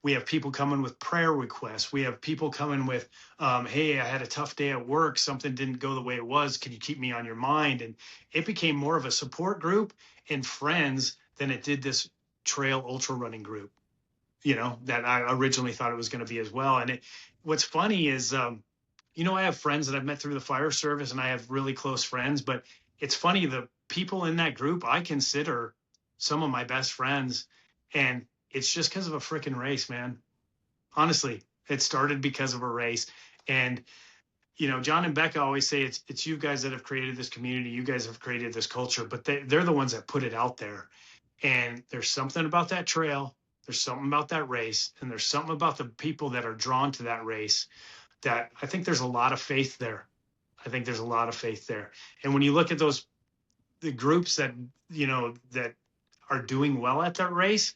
We have people coming with prayer requests. We have people coming with, hey, I had a tough day at work. Something didn't go the way it was. Can you keep me on your mind? And it became more of a support group and friends than it did this trail ultra running group, that I originally thought it was going to be as well. And what's funny is, I have friends that I've met through the fire service, and I have really close friends, but it's funny, the people in that group I consider some of my best friends, and it's just because of a freaking race, man. Honestly, it started because of a race. And John and Becca always say it's you guys that have created this community. You guys have created this culture, but they're the ones that put it out there. And there's something about that trail. There's something about that race, and there's something about the people that are drawn to that race, that I think there's a lot of faith there. I think there's a lot of faith there. And when you look at the groups that, that are doing well at that race,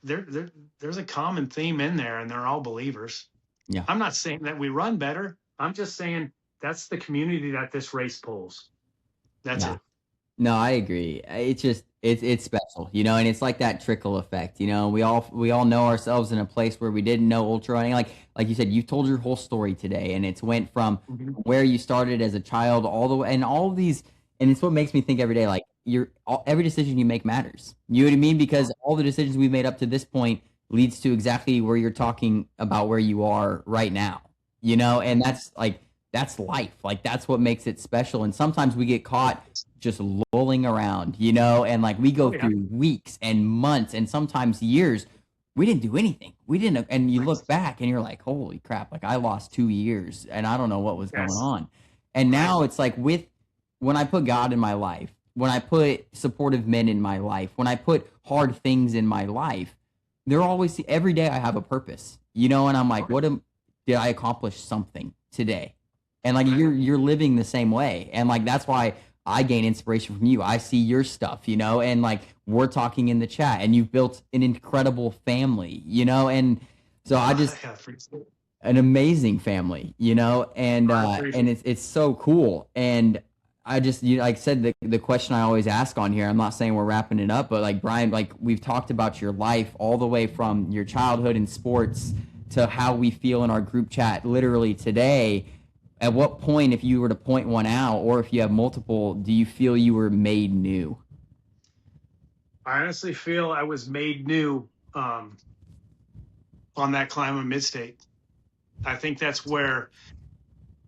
there's a common theme in there, and they're all believers. Yeah. I'm not saying that we run better. I'm just saying that's the community that this race pulls. That's Yeah. it. No, I agree. It's just it's special, and it's like that trickle effect. We all know ourselves in a place where we didn't know ultra running. Like you said, you told your whole story today, and it's went from Mhm. where you started as a child all the way, and all of these, and it's what makes me think every day. Like every decision you make matters. You know what I mean? Because all the decisions we've made up to this point leads to exactly where you're talking about where you are right now. And that's life. Like that's what makes it special. And sometimes we get caught just lolling around, and like we go Oh yeah. through weeks and months and sometimes years. We didn't do anything. We didn't, and you look back and you're like, holy crap, like I lost 2 years and I don't know what was going Yes. on. And Right. now it's like when I put God in my life, when I put supportive men in my life, when I put hard things in my life, they're always every day I have a purpose, and I'm like, did I accomplish something today? And like Right. you're living the same way. And like that's why I gain inspiration from you. I see your stuff, and like we're talking in the chat and you've built an incredible family, and so I just Yeah, an amazing family, and it's so cool. And I just like I said, the question I always ask on here, I'm not saying we're wrapping it up, but like Brian, like we've talked about your life all the way from your childhood in sports to how we feel in our group chat literally today. At what point, if you were to point one out, or if you have multiple, do you feel you were made new? I honestly feel I was made new on that climb of Midstate. I think that's where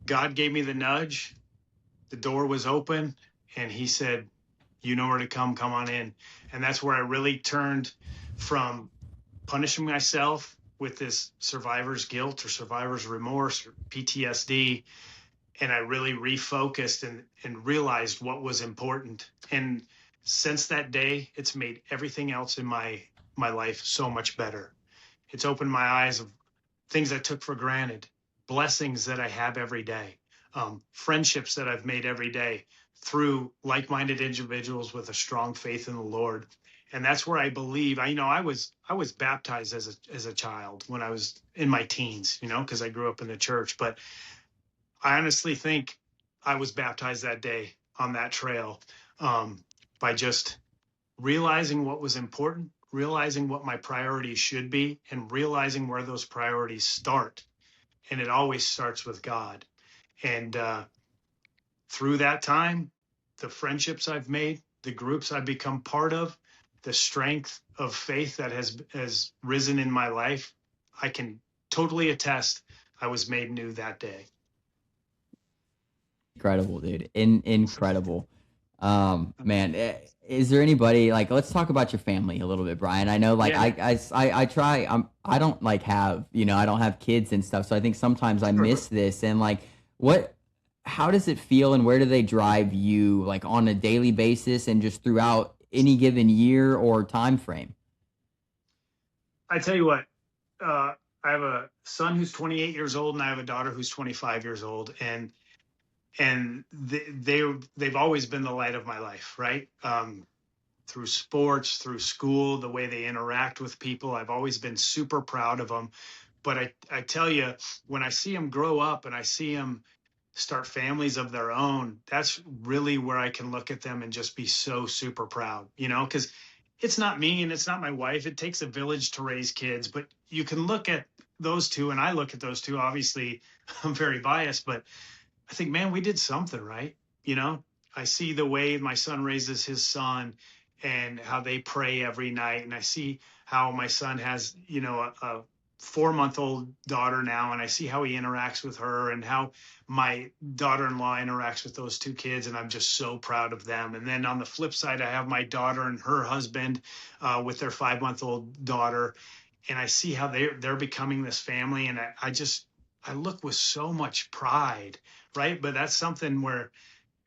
God gave me the nudge. The door was open, and He said, "You know where to come. Come on in." And that's where I really turned from punishing myself with this survivor's guilt or survivor's remorse or PTSD, and I really refocused and realized what was important. And since that day, it's made everything else in my life so much better. It's opened my eyes of things I took for granted, blessings that I have every day, friendships that I've made every day through like-minded individuals with a strong faith in the Lord. And that's where I believe. I was baptized as a child when I was in my teens, because I grew up in the church. But I honestly think I was baptized that day on that trail, by just realizing what was important, realizing what my priorities should be, and realizing where those priorities start. And it always starts with God. And through that time, the friendships I've made, the groups I've become part of, the strength of faith that has risen in my life, I can totally attest I was made new that day. Incredible, dude. Incredible. Man, is there anybody like? Let's talk about your family a little bit, Brian. I know, like, Yeah. I try. I don't like have I don't have kids and stuff, so I think sometimes I miss this. And like, how does it feel, and where do they drive you, like on a daily basis, and just throughout any given year or time frame? I tell you what, I have a son who's 28 years old, and I have a daughter who's 25 years old, and they've always been the light of my life, right? Through sports, through school, the way they interact with people, I've always been super proud of them. But I tell you, when I see them grow up and I see them start families of their own, that's really where I can look at them and just be so super proud, because it's not me and it's not my wife. It takes a village to raise kids, but you can look at those two, and I look at those two. Obviously, I'm very biased, but I think, man, we did something right. I see the way my son raises his son and how they pray every night. And I see how my son has, a 4-month-old daughter now, and I see how he interacts with her and how my daughter-in-law interacts with those two kids. And I'm just so proud of them. And then on the flip side, I have my daughter and her husband with their 5-month-old daughter. And I see how they're becoming this family. And I look with so much pride, right? But that's something where,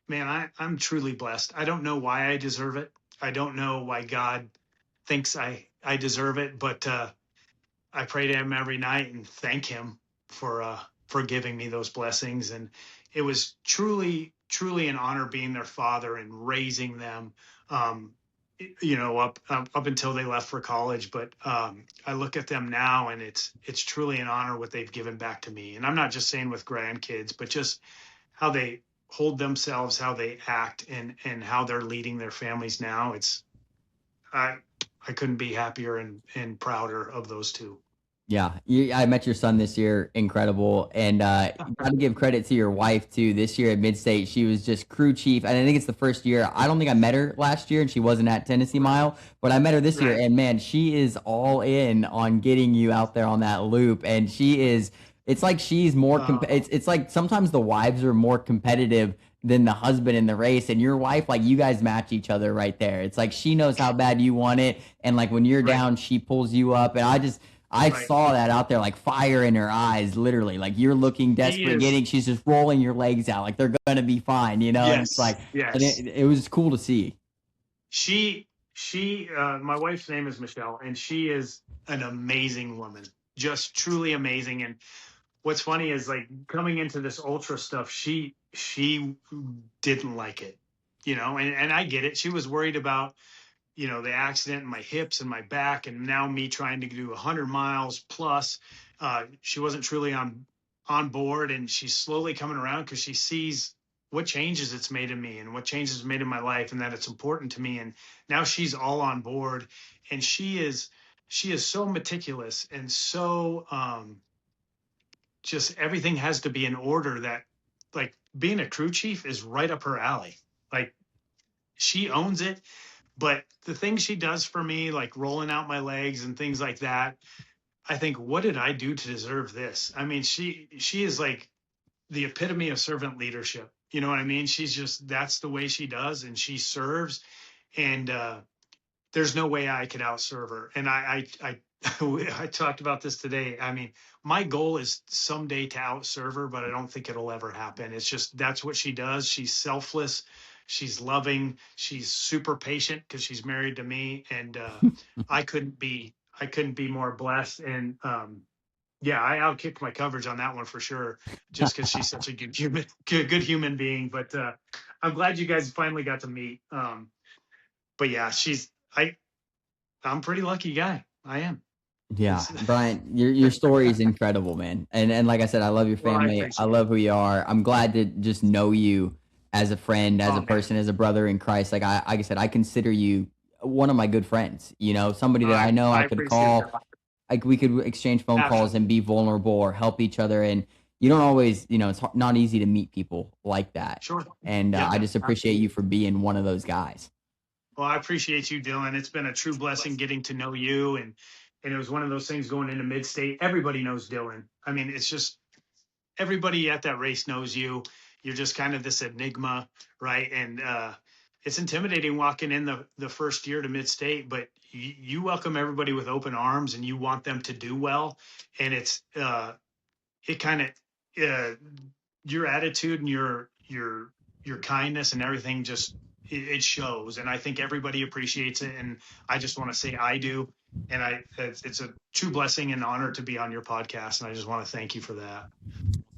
man, I'm truly blessed. I don't know why I deserve it. I don't know why God thinks I deserve it, but I pray to Him every night and thank Him for for giving me those blessings. And it was truly, truly an honor being their father and raising them, up until they left for college. But I look at them now, and it's truly an honor what they've given back to me. And I'm not just saying with grandkids, but just how they hold themselves, how they act, and how they're leading their families now. I couldn't be happier and prouder of those two. Yeah, I met your son this year. Incredible. And got to give credit to your wife too. This year at Mid-State, she was just crew chief. And I think it's the first year. I don't think I met her last year, and she wasn't at Tennessee Mile, but I met her this year. Right. And man, she is all in on getting you out there on that loop. And she is. It's like she's more. It's like sometimes the wives are more competitive than the husband in the race. And your wife, like you guys match each other right there. It's like she knows how bad you want it, and like when you're down, she pulls you up. And I Right. saw that out there, like fire in her eyes, literally. Like you're looking desperate, she's just rolling your legs out, like they're gonna be fine, you know. And it's like, Yes. and it was cool to see. My wife's name is Michelle, and she is an amazing woman, just truly amazing. And what's funny is, like, coming into this ultra stuff, she didn't like it, and I get it. She was worried about, the accident and my hips and my back, and now me trying to do 100 miles plus. She wasn't truly on board, and she's slowly coming around because she sees what changes it's made in me and what changes it's made in my life, and that it's important to me. And now she's all on board, and she is so meticulous and so just everything has to be in order, that, like, being a crew chief is right up her alley. Like, she owns it. But the things she does for me, like rolling out my legs and things like that, I think, what did I do to deserve this? I mean, she is like the epitome of servant leadership. You know what I mean? That's the way she does, and she serves. And there's no way I could outserve her. And I talked about this today. I mean, my goal is someday to outserve her, but I don't think it'll ever happen. It's just, that's what she does. She's selfless. She's loving. She's super patient because she's married to me. And I couldn't be more blessed. And yeah, I outkicked my coverage on that one for sure, just because she's such a good human being. But I'm glad you guys finally got to meet. But yeah, I'm a pretty lucky guy. I am. Yeah, Brian, your story is incredible, man. And like I said, I love your Well, I family. I appreciate it. love who you are. I'm glad to just know you as a friend, as Oh, a man. person, as a brother in Christ. Like I said, I consider you one of my good friends. You know, somebody that I know I could appreciate call. that. Like we could exchange phone calls Absolutely. and be vulnerable or help each other. And you don't always, it's not easy to meet people like that. Sure. And Yeah. I just appreciate you for being one of those guys. Well, I appreciate you, Dylan. It's been a true blessing getting to know you, and it was one of those things going into Mid-State. Everybody knows Dylan. I mean, it's just everybody at that race knows you. You're just kind of this enigma, right? And it's intimidating walking in the first year to Mid-State, but you welcome everybody with open arms, and you want them to do well. And it kind of your attitude and your kindness and everything, just it shows. And I think everybody appreciates it. And I just want to say I do. And it's a true blessing and honor to be on your podcast. And I just want to thank you for that.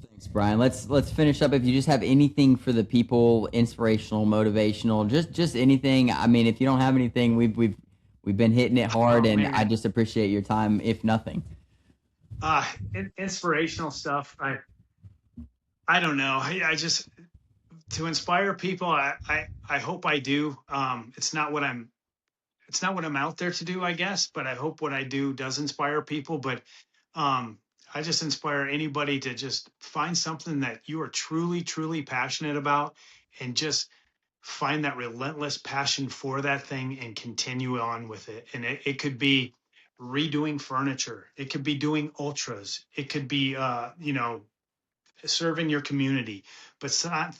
Thanks, Brian. Let's finish up. If you just have anything for the people, inspirational, motivational, just anything. I mean, if you don't have anything, we've been hitting it hard, and Man. I just appreciate your time. If nothing, Inspirational stuff. I don't know. I just, to inspire people. I hope I do. It's not what I'm out there to do, I guess, but I hope what I do does inspire people. But I just inspire anybody to just find something that you are truly, truly passionate about, and just find that relentless passion for that thing and continue on with it. And it could be redoing furniture. It could be doing ultras. It could be, serving your community, but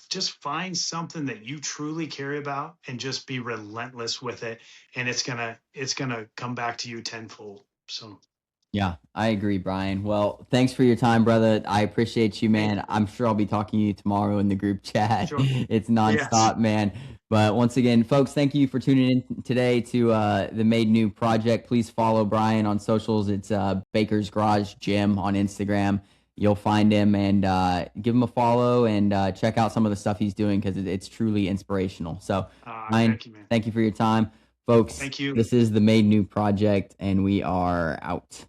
just find something that you truly care about and just be relentless with it. And it's gonna come back to you tenfold. So yeah, I agree, Brian. Well, thanks for your time, brother. I appreciate you, man. I'm sure I'll be talking to you tomorrow in the group chat. sure. It's Yes. nonstop, man. But once again, folks, thank you for tuning in today to the Made New Project. Please follow Brian on socials. It's Baker's Garage Gym on Instagram. you'll find him, and give him a follow, and check out some of the stuff he's doing, because it's truly inspirational. So, Ryan, Thank you, man. thank you for your time. Folks, Thank you. this is the Made New Project, and we are out.